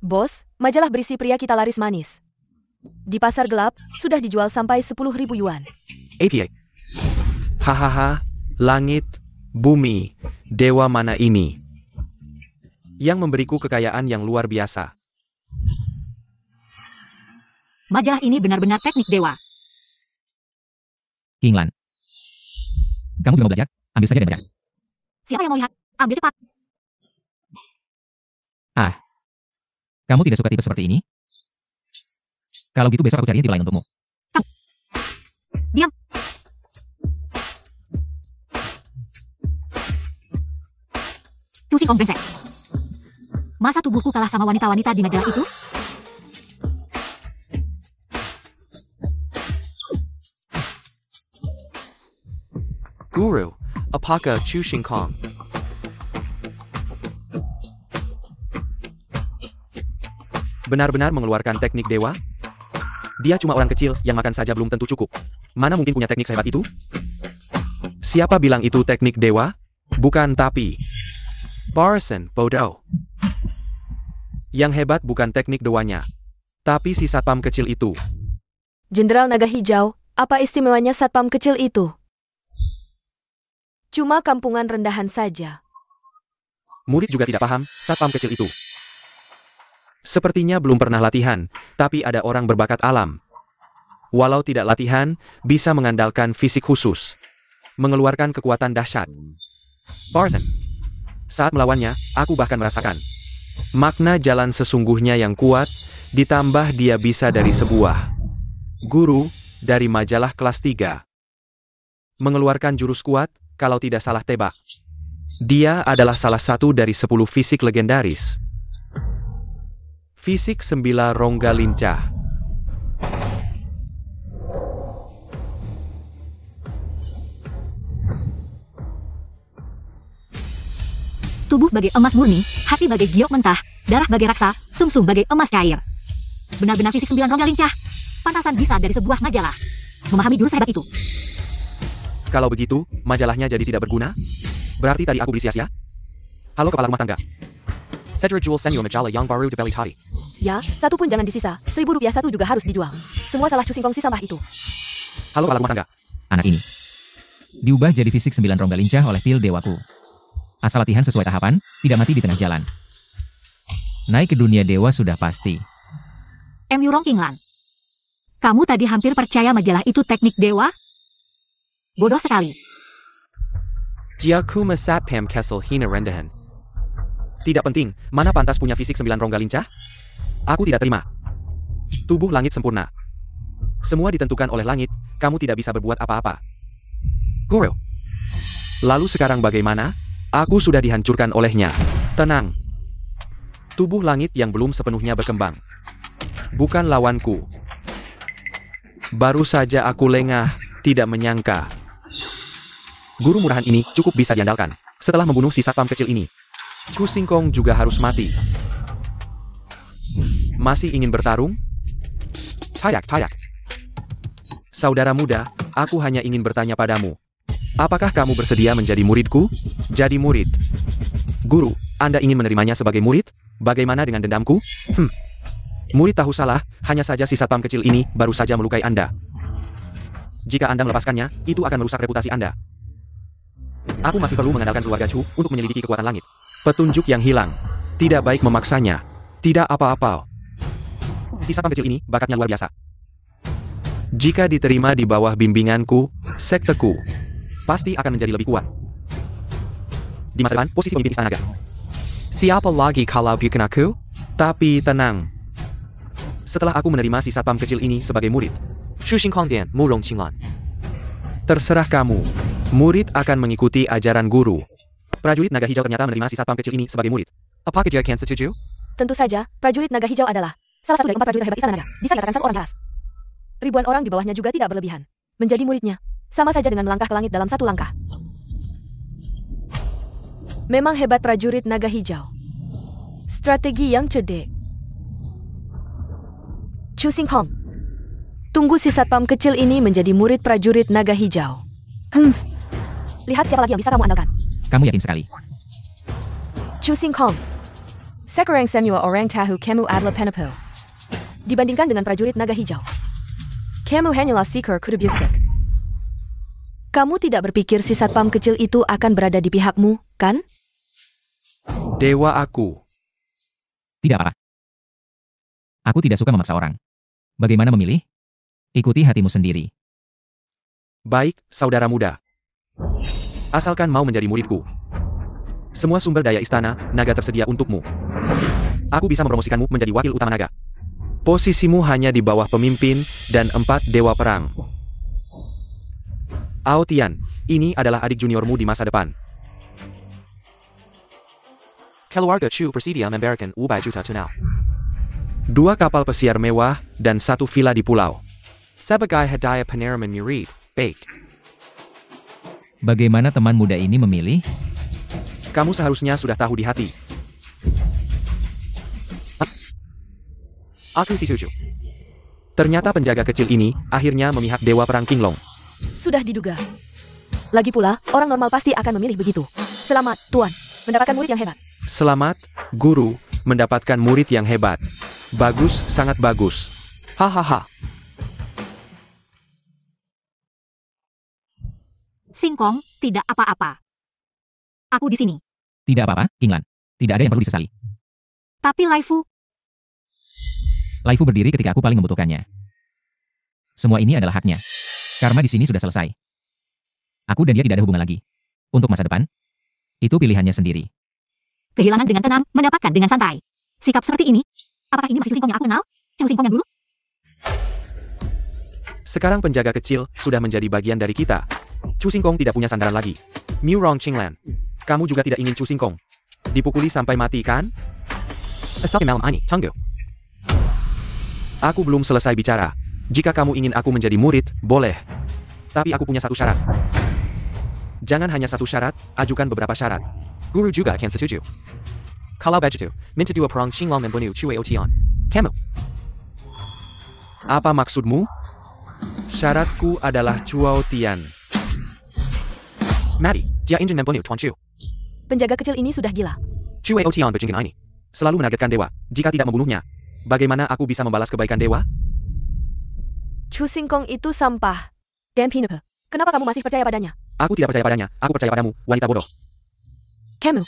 Bos, majalah berisi pria kita laris manis. Di pasar gelap, sudah dijual sampai 10.000 yuan. APA. Hahaha, langit, bumi, dewa mana ini? Yang memberiku kekayaan yang luar biasa. Majalah ini benar-benar teknik dewa. King Lan. Kamu juga mau belajar? Ambil saja dan belajar. Siapa yang mau lihat? Ambil cepat. Kamu tidak suka tipe seperti ini? Kalau gitu besok aku cariin tipe lain untukmu. Diam. Cu Singkong brengsek. Masa tubuhku kalah sama wanita-wanita di majalah itu? Guru, apakah Chu Singkong? Benar-benar mengeluarkan teknik dewa? Dia cuma orang kecil yang makan saja belum tentu cukup. Mana mungkin punya teknik sehebat itu? Siapa bilang itu teknik dewa? Bukan tapi. Barson, bodoh. Yang hebat bukan teknik dewanya, tapi si satpam kecil itu. Jenderal Naga Hijau, apa istimewanya satpam kecil itu? Cuma kampungan rendahan saja. Murid juga tidak paham satpam kecil itu. Sepertinya belum pernah latihan, tapi ada orang berbakat alam. Walau tidak latihan, bisa mengandalkan fisik khusus. Mengeluarkan kekuatan dahsyat. Barton. Saat melawannya, aku bahkan merasakan makna jalan sesungguhnya yang kuat, ditambah dia bisa dari sebuah guru dari majalah kelas 3. Mengeluarkan jurus kuat, kalau tidak salah tebak. Dia adalah salah satu dari 10 fisik legendaris. Fisik 9 rongga lincah. Tubuh bagai emas murni, hati bagai giok mentah, darah bagai raksa, sumsum bagai emas cair. Benar-benar fisik 9 rongga lincah. Pantasan bisa dari sebuah majalah. Memahami jurus hebat itu. Kalau begitu, majalahnya jadi tidak berguna? Berarti tadi aku beli sia-sia? Halo kepala rumah tangga. Cedric jual senyo majalah yang baru dibeli tadi. Ya, satu pun jangan disisa. 1.000 rupiah satu juga harus dijual. Semua salah Cu Singkong si sampah itu. Halo kepala rumah tangga. Anak ini diubah jadi fisik 9 rongga lincah oleh pil dewaku. Asal latihan sesuai tahapan, tidak mati di tengah jalan. Naik ke dunia dewa sudah pasti. MU Rong King Lan. Kamu tadi hampir percaya majalah itu teknik dewa? Bodoh sekali. Jiaku Masatpam Kessel Hina Rendahan. Tidak penting, mana pantas punya fisik 9 rongga lincah? Aku tidak terima. Tubuh langit sempurna. Semua ditentukan oleh langit, kamu tidak bisa berbuat apa-apa. Guru. Lalu sekarang bagaimana? Aku sudah dihancurkan olehnya. Tenang. Tubuh langit yang belum sepenuhnya berkembang. bukan lawanku. Baru saja aku lengah, tidak menyangka. Guru murahan ini cukup bisa diandalkan. Setelah membunuh si satpam kecil ini, Chu Xingkong juga harus mati. Masih ingin bertarung? Tayak. Saudara muda, aku hanya ingin bertanya padamu. Apakah kamu bersedia menjadi muridku? Jadi murid. Guru, Anda ingin menerimanya sebagai murid? Bagaimana dengan dendamku? Murid tahu salah, hanya saja si satpam kecil ini baru saja melukai Anda. Jika Anda melepaskannya, itu akan merusak reputasi Anda. Aku masih perlu mengandalkan keluarga Chu untuk menyelidiki kekuatan langit. Petunjuk yang hilang. Tidak baik memaksanya. Tidak apa-apa. Si satpam kecil ini bakatnya luar biasa. Jika diterima di bawah bimbinganku, sekteku pasti akan menjadi lebih kuat. Di masa depan, posisi pemimpin istana naga. Siapa lagi kalau bukan aku? Tapi tenang. Setelah aku menerima si satpam kecil ini sebagai murid, Shu Xingkong Dian, Murong Qinglan. Terserah kamu. Murid akan mengikuti ajaran guru. Prajurit naga hijau ternyata menerima si satpam kecil ini sebagai murid. Apakah dia akan setuju? Tentu saja, prajurit naga hijau adalah salah satu dari 4 prajurit hebat istana naga. Bisa dikatakan satu orang keras. Ribuan orang di bawahnya juga tidak berlebihan. Menjadi muridnya, sama saja dengan melangkah ke langit dalam satu langkah. Memang hebat prajurit naga hijau. Strategi yang cerdik. Chu Xingkong, tunggu si satpam kecil ini menjadi murid prajurit naga hijau. Lihat siapa lagi yang bisa kamu andalkan. Kamu yakin sekali? Chu Xingkong, sekarang semua orang tahu kamu adalah penipu. Dibandingkan dengan prajurit naga hijau, kamu hanyalah seeker kuda busuk. Kamu tidak berpikir si satpam kecil itu akan berada di pihakmu, kan? Dewa aku. Tidak apa-apa. Aku tidak suka memaksa orang. Bagaimana memilih? Ikuti hatimu sendiri. Baik, saudara muda. Asalkan mau menjadi muridku. Semua sumber daya istana naga tersedia untukmu. Aku bisa mempromosikanmu menjadi wakil utama naga. Posisimu hanya di bawah pemimpin dan 4 dewa perang. Ao Tian, ini adalah adik juniormu di masa depan. Keluarga Chu bersedia memberikan 500 juta tunai. 2 kapal pesiar mewah dan 1 villa di pulau. Sebagai hadiah penerimaan murid, baik. Bagaimana teman muda ini memilih? Kamu seharusnya sudah tahu di hati. Aku setuju. Ternyata penjaga kecil ini akhirnya memihak dewa perang Qinglong. Sudah diduga. Lagi pula, orang normal pasti akan memilih begitu. Selamat, Tuan, mendapatkan murid yang hebat. Selamat, Guru, mendapatkan murid yang hebat. Bagus, sangat bagus. Hahaha. Xingkong, tidak apa-apa. Aku di sini. Tidak apa-apa, Qinglan. Tidak ada yang perlu disesali. Tapi Laifu, Laifu berdiri ketika aku paling membutuhkannya. Semua ini adalah haknya. Karma di sini sudah selesai. Aku dan dia tidak ada hubungan lagi. Untuk masa depan, itu pilihannya sendiri. kehilangan dengan tenang, mendapatkan dengan santai. Sikap seperti ini, apakah ini masih Chu Xingkong yang aku kenal? Chu Xingkong yang dulu? Sekarang penjaga kecil sudah menjadi bagian dari kita. Chu Xingkong tidak punya sandaran lagi. Murong Qinglan, kamu juga tidak ingin Chu Xingkong dipukuli sampai mati, kan? Asal malam ini, tunggu. Aku belum selesai bicara. Jika kamu ingin aku menjadi murid, boleh. Tapi aku punya satu syarat. Jangan hanya satu syarat, ajukan beberapa syarat. Guru juga akan setuju. Kalau begitu, minta 2 perang Qinglong membunuh Cue Otian. Kamu. Apa maksudmu? Syaratku adalah Chuo Tian. Mati, dia ingin membunuh Tuan Chu. Penjaga kecil ini sudah gila. Cue Otian berjingin ini. Selalu menargetkan dewa. Jika tidak membunuhnya, bagaimana aku bisa membalas kebaikan dewa? Chu Xingkong itu sampah. Dan penipu. Kenapa kamu masih percaya padanya? Aku tidak percaya padanya, aku percaya padamu, wanita bodoh. Kamu.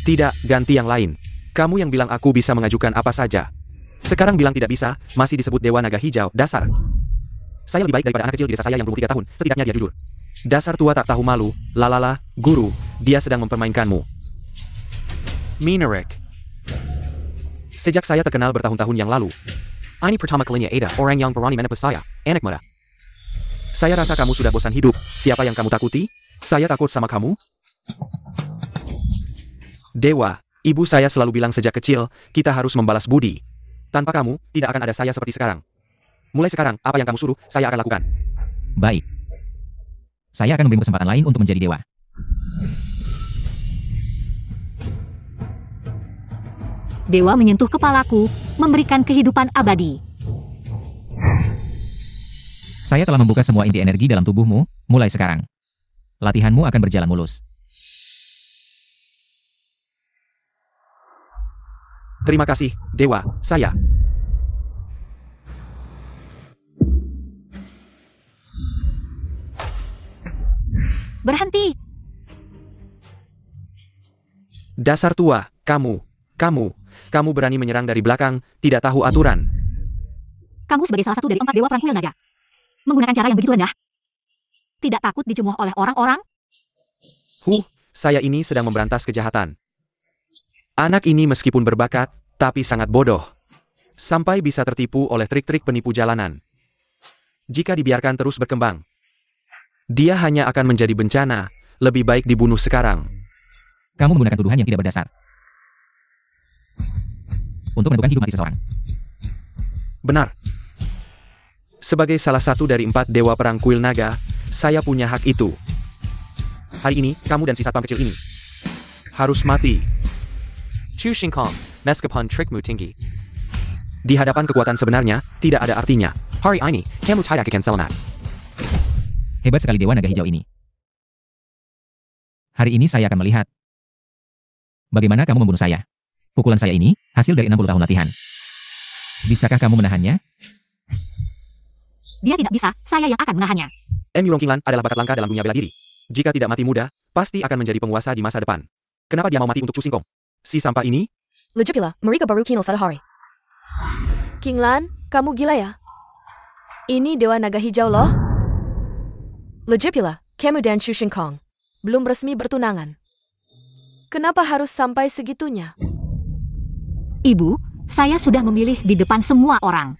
Tidak, ganti yang lain. Kamu yang bilang aku bisa mengajukan apa saja. Sekarang bilang tidak bisa, masih disebut Dewa Naga Hijau, dasar. Saya lebih baik daripada anak kecil di desa saya yang berumur 3 tahun, setidaknya dia jujur. Dasar tua tak tahu malu, lalala, guru, dia sedang mempermainkanmu. Minerek. Sejak saya terkenal bertahun-tahun yang lalu, ini pertama kalinya ada orang yang berani menepis saya, anak muda. Saya rasa kamu sudah bosan hidup, siapa yang kamu takuti? Saya takut sama kamu? Dewa, ibu saya selalu bilang sejak kecil, kita harus membalas budi. Tanpa kamu, tidak akan ada saya seperti sekarang. Mulai sekarang, apa yang kamu suruh, saya akan lakukan. Baik. Saya akan memberimu kesempatan lain untuk menjadi dewa. Dewa menyentuh kepalaku, memberikan kehidupan abadi. Saya telah membuka semua inti energi dalam tubuhmu, mulai sekarang. Latihanmu akan berjalan mulus. Terima kasih, Dewa, saya. Berhenti! Dasar tua, kamu berani menyerang dari belakang, tidak tahu aturan. Kamu sebagai salah satu dari 4 dewa perang kuil naga. Menggunakan cara yang begitu rendah. Tidak takut dicemooh oleh orang-orang? Saya ini sedang memberantas kejahatan. Anak ini meskipun berbakat, tapi sangat bodoh. Sampai bisa tertipu oleh trik-trik penipu jalanan. Jika dibiarkan terus berkembang, dia hanya akan menjadi bencana, lebih baik dibunuh sekarang. Kamu menggunakan tuduhan yang tidak berdasar untuk menentukan hidup mati seseorang. Benar. Sebagai salah satu dari 4 dewa perang kuil naga, saya punya hak itu. Hari ini, kamu dan si satpam kecil ini harus mati. Chu Xingkong, meskipun trikmu tinggi, di hadapan kekuatan sebenarnya, tidak ada artinya. Hari ini, kamu tidak akan selamat. Hebat sekali dewa naga hijau ini. Hari ini saya akan melihat bagaimana kamu membunuh saya. Pukulan saya ini, hasil dari 60 tahun latihan. Bisakah kamu menahannya? Dia tidak bisa, saya yang akan menahannya. Yurong Qinglan adalah bakat langka dalam dunia bela diri. Jika tidak mati muda, pasti akan menjadi penguasa di masa depan. Kenapa dia mau mati untuk Chu Xingkong? Si sampah ini? Lejepila, mereka baru kinal sadahari. Qinglan, kamu gila ya? Ini dewa naga hijau loh. Lejepila, kamu dan Chu Xingkong belum resmi bertunangan. Kenapa harus sampai segitunya? Ibu, saya sudah memilih di depan semua orang.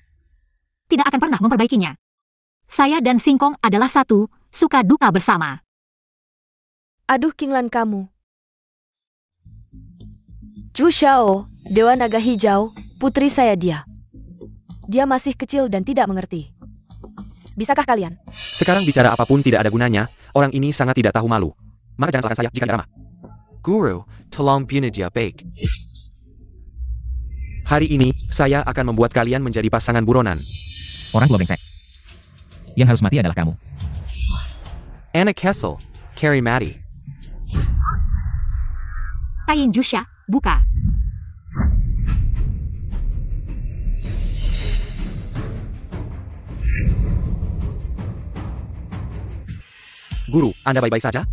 Tidak akan pernah memperbaikinya. Saya dan Singkong adalah satu, suka duka bersama. Aduh Qinglan kamu. Zhu Xiao, dewa naga hijau, putri saya dia. Dia masih kecil dan tidak mengerti. Bisakah kalian? Sekarang bicara apapun tidak ada gunanya, orang ini sangat tidak tahu malu. Maka jangan salahkan saya jika tidak ramah. Guru, tolong bunuh dia baik. Hari ini, saya akan membuat kalian menjadi pasangan buronan. Orang tua brengsek. Yang harus mati adalah kamu. Anna Kessel, Carrie Maddie. Kain Jusha, buka. Guru, Anda baik-baik saja?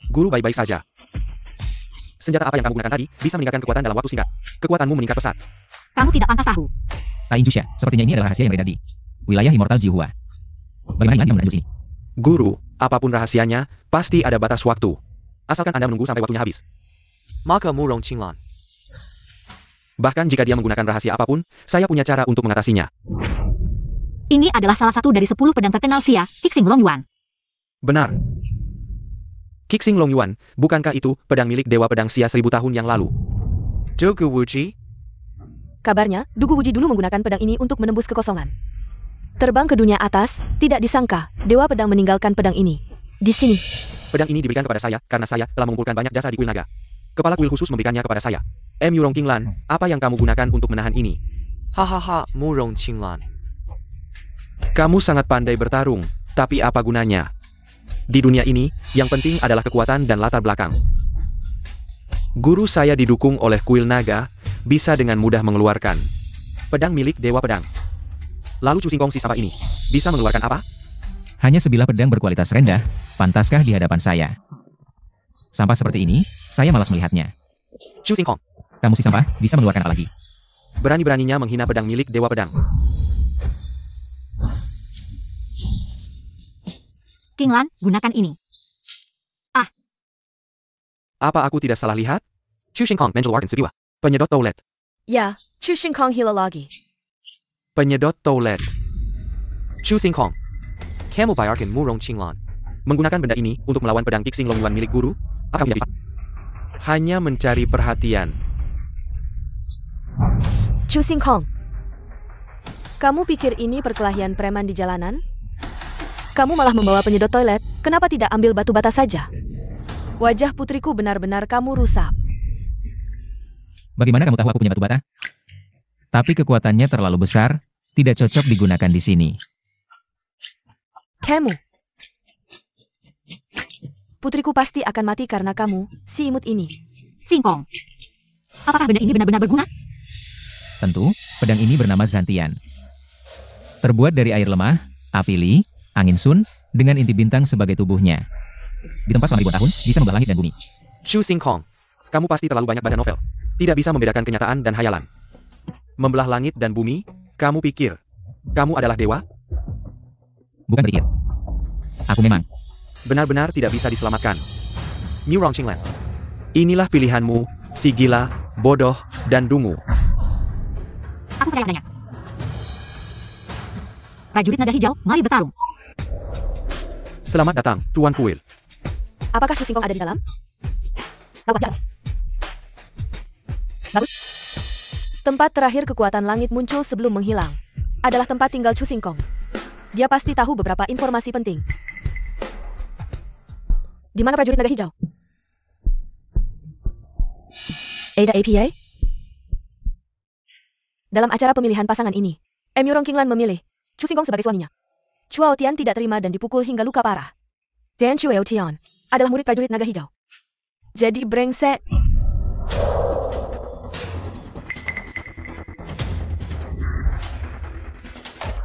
Guru baik-baik saja. Senjata apa yang kamu gunakan tadi, bisa meningkatkan kekuatan dalam waktu singkat. Kekuatanmu meningkat pesat. Kamu tidak pantas tahu. Tain Jusha, sepertinya ini adalah rahasia yang beredar di wilayah Immortal Jihua. Bagaimana Anda menembus ini? Guru, apapun rahasianya, pasti ada batas waktu. Asalkan Anda menunggu sampai waktunya habis. Maka Murong Qinglan. Bahkan jika dia menggunakan rahasia apapun, saya punya cara untuk mengatasinya. Ini adalah salah satu dari 10 pedang terkenal Xia, Qixing Longyuan. Benar. Qixing Longyuan, bukankah itu pedang milik Dewa Pedang Xia 1000 tahun yang lalu? Dugu Wuji? Kabarnya, Dugu Wuji dulu menggunakan pedang ini untuk menembus kekosongan. Terbang ke dunia atas, tidak disangka, Dewa Pedang meninggalkan pedang ini. Di sini. Pedang ini diberikan kepada saya, karena saya telah mengumpulkan banyak jasa di kuil naga. Kepala kuil khusus memberikannya kepada saya. Yurong Qinglan, apa yang kamu gunakan untuk menahan ini? Hahaha, Murong Qinglan. Kamu sangat pandai bertarung, tapi apa gunanya? Di dunia ini, yang penting adalah kekuatan dan latar belakang. Guru saya didukung oleh kuil naga, bisa dengan mudah mengeluarkan pedang milik Dewa Pedang. Lalu Chu Xingkong si sampah ini, bisa mengeluarkan apa? Hanya sebilah pedang berkualitas rendah, pantaskah di hadapan saya? Sampah seperti ini, saya malas melihatnya. Chu Xingkong, Kamu si sampah, bisa mengeluarkan apa lagi? berani-beraninya menghina pedang milik Dewa Pedang. Qinglan, gunakan ini. Apa aku tidak salah lihat? Chu Xingkong mengeluarkan sebilah penyedot toulet. Ya, Chu Xingkong hila lagi. Penyedot toulet. Chu Xingkong, kamu bayarkan Murong Qinglan. Menggunakan benda ini untuk melawan pedang Qixing Longyuan milik guru? Apa kamu bisa? Hanya mencari perhatian. Chu Xingkong. Kamu pikir ini perkelahian preman di jalanan? Kamu malah membawa penyedot toilet, kenapa tidak ambil batu bata saja? Wajah putriku benar-benar kamu rusak. Bagaimana kamu tahu aku punya batu bata? Tapi kekuatannya terlalu besar, tidak cocok digunakan di sini. Kamu. Putriku pasti akan mati karena kamu, si imut ini. Singkong. Apakah benda ini benar-benar berguna? Tentu, pedang ini bernama Zantian. Terbuat dari air lemah, api li, angin sun, dengan inti bintang sebagai tubuhnya. Ditempa selama ribuan tahun, bisa membelah langit dan bumi. Chu Xingkong, kamu pasti terlalu banyak baca novel. Tidak bisa membedakan kenyataan dan hayalan. Membelah langit dan bumi, kamu pikir kamu adalah dewa? Bukan berpikir. Aku memang. Benar-benar tidak bisa diselamatkan. New Rong Qinglan. Inilah pilihanmu, si gila, bodoh, dan dungu. Aku percaya padanya. Prajurit naga hijau, mari bertarung. Selamat datang, Tuan Kuil. Apakah Chu Xingkong ada di dalam? Lakukan jalan. Bagus. Tempat terakhir kekuatan langit muncul sebelum menghilang. Adalah tempat tinggal Chu Xingkong. Dia pasti tahu beberapa informasi penting. Di mana prajurit naga hijau? Ada APA? Dalam acara pemilihan pasangan ini, Emurong Qinglan memilih Chu Xingkong sebagai suaminya. Chuao Tian tidak terima dan dipukul hingga luka parah. Dan Chuo Tian adalah murid prajurit naga hijau. Jadi brengsek.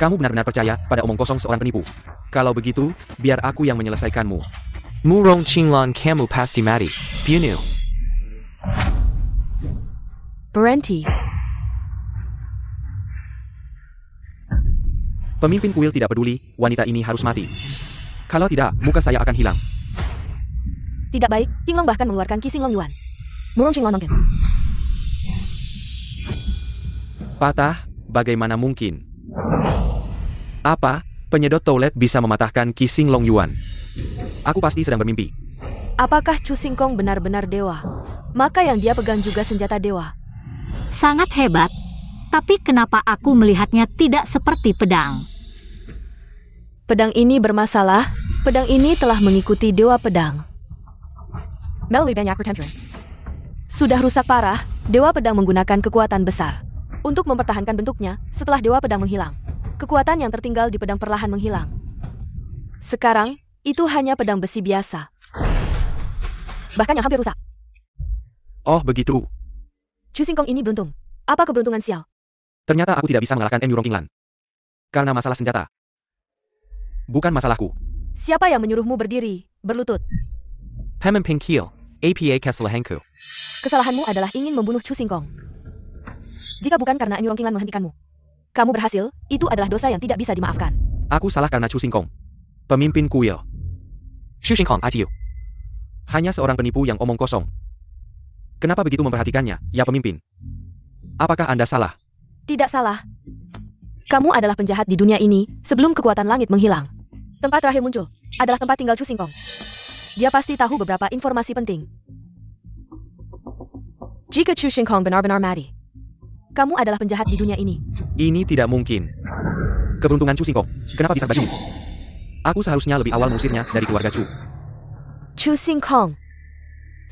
Kamu benar-benar percaya pada omong kosong seorang penipu. Kalau begitu, biar aku yang menyelesaikanmu. Murong Qinglan kamu pasti mati. Pianu. Berhenti. Pemimpin kuil tidak peduli, wanita ini harus mati. Kalau tidak, muka saya akan hilang. Tidak baik, Qinglong bahkan mengeluarkan Qi Xinglong Yuan. Murong Qinglan mungkin. Patah, bagaimana mungkin? Apa, penyedot toilet bisa mematahkan Qi Xinglong Yuan? Aku pasti sedang bermimpi. Apakah Chu Xingkong benar-benar dewa? Maka yang dia pegang juga senjata dewa. Sangat hebat. Tapi kenapa aku melihatnya tidak seperti pedang? Pedang ini bermasalah. Pedang ini telah mengikuti dewa pedang. Melalui banyak pertempuran. Sudah rusak parah, dewa pedang menggunakan kekuatan besar untuk mempertahankan bentuknya setelah dewa pedang menghilang. Kekuatan yang tertinggal di pedang perlahan menghilang. Sekarang, itu hanya pedang besi biasa. Bahkan yang hampir rusak. Oh begitu. Chu Xingkong ini beruntung. Apa keberuntungan sial? Ternyata aku tidak bisa mengalahkan Emurong Qinglan. Karena masalah senjata. Bukan masalahku. Siapa yang menyuruhmu berdiri, berlutut? Pemimpin Kiel, APA Kesalahanku. Kesalahanmu adalah ingin membunuh Chu Xingkong. Jika bukan karena Emurong Qinglan menghentikanmu, kamu berhasil, itu adalah dosa yang tidak bisa dimaafkan. Aku salah karena Chu Xingkong. Pemimpin kuil. Chu Xingkong ITU. Hanya seorang penipu yang omong kosong. Kenapa begitu memperhatikannya, ya pemimpin? Apakah Anda salah? Tidak salah. Kamu adalah penjahat di dunia ini sebelum kekuatan langit menghilang. Tempat terakhir muncul adalah tempat tinggal Chu Xingkong. Dia pasti tahu beberapa informasi penting. Jika Chu Xingkong benar-benar mati, kamu adalah penjahat di dunia ini. Ini tidak mungkin. Keberuntungan Chu Xingkong. Kenapa bisa begini? Aku seharusnya lebih awal mengusirnya dari keluarga Chu. Chu Xingkong.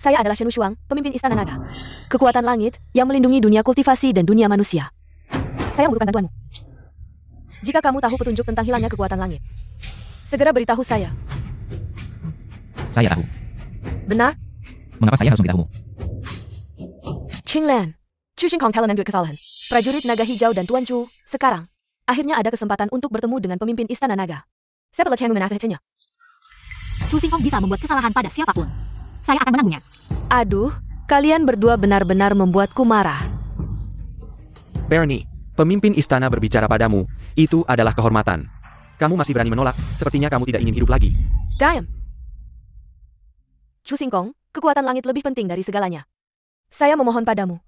Saya adalah Shen Wushuang, pemimpin Istana Naga. Kekuatan langit yang melindungi dunia kultivasi dan dunia manusia. Saya membutuhkan bantuanmu. Jika kamu tahu petunjuk tentang hilangnya kekuatan langit, segera beritahu saya. Saya tahu. Benar? Mengapa saya harus memberitahumu? Qinglan, Chu Xingkong telah mengambil kesalahan. Prajurit naga hijau dan Tuan Chu, sekarang, akhirnya ada kesempatan untuk bertemu dengan pemimpin Istana Naga. Saya perlu menasihatinya. Chu Xingkong bisa membuat kesalahan pada siapapun. Saya akan menangguhnya. Aduh, kalian berdua benar-benar membuatku marah. Bernie, pemimpin istana berbicara padamu, itu adalah kehormatan. Kamu masih berani menolak, sepertinya kamu tidak ingin hidup lagi. Diam. Chu Xingkong, kekuatan langit lebih penting dari segalanya. Saya memohon padamu.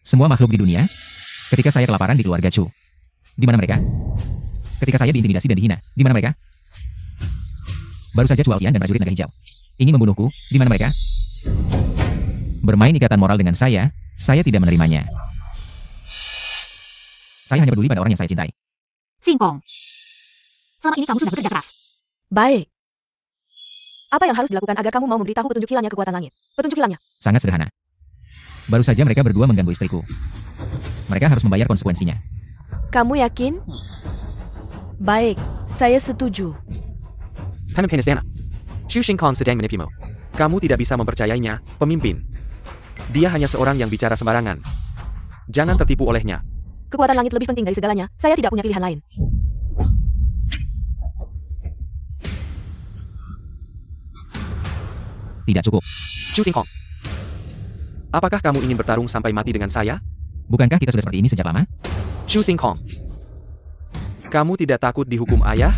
Semua makhluk di dunia, ketika saya kelaparan di keluarga Chu. Di mana mereka? Ketika saya diintimidasi dan dihina, di mana mereka? Baru saja Chuao Tian dan prajurit naga hijau ingin membunuhku, di mana mereka? Bermain ikatan moral dengan saya tidak menerimanya. Saya hanya peduli pada orang yang saya cintai. Singkong. Selama ini kamu sudah bekerja keras. Baik. Apa yang harus dilakukan agar kamu mau memberitahu petunjuk hilangnya kekuatan langit? Petunjuk hilangnya. Sangat sederhana. Baru saja mereka berdua mengganggu istriku. Mereka harus membayar konsekuensinya. Kamu yakin? Baik, saya setuju. Pemimpin istana. Chu Xingkong sedang menipumu. Kamu tidak bisa mempercayainya, pemimpin. Dia hanya seorang yang bicara sembarangan. Jangan tertipu olehnya. Kekuatan langit lebih penting dari segalanya. Saya tidak punya pilihan lain. Tidak cukup. Chu Xingkong. Apakah kamu ingin bertarung sampai mati dengan saya? Bukankah kita sudah seperti ini sejak lama? Chu Xingkong. Kamu tidak takut dihukum ayah?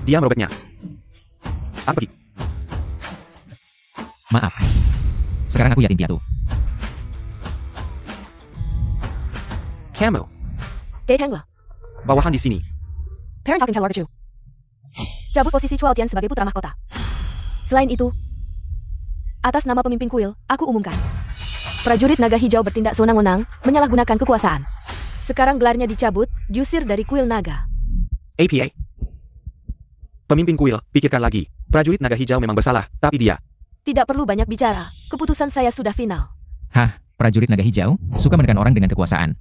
Dia merobeknya. Aku pergi. Maaf. Sekarang aku yatim piatu. Kamu. Datanglah. Bawahan di sini. Parent talking keluarga Chu. Cabut posisi Chuao Tian sebagai putra mahkota. Selain itu, atas nama pemimpin kuil, aku umumkan. Prajurit naga hijau bertindak sewenang-wenang, menyalahgunakan kekuasaan. Sekarang gelarnya dicabut, diusir dari kuil naga. APA. Pemimpin kuil, pikirkan lagi. Prajurit naga hijau memang bersalah, tapi dia. Tidak perlu banyak bicara. Keputusan saya sudah final. Hah, prajurit naga hijau suka menekan orang dengan kekuasaan.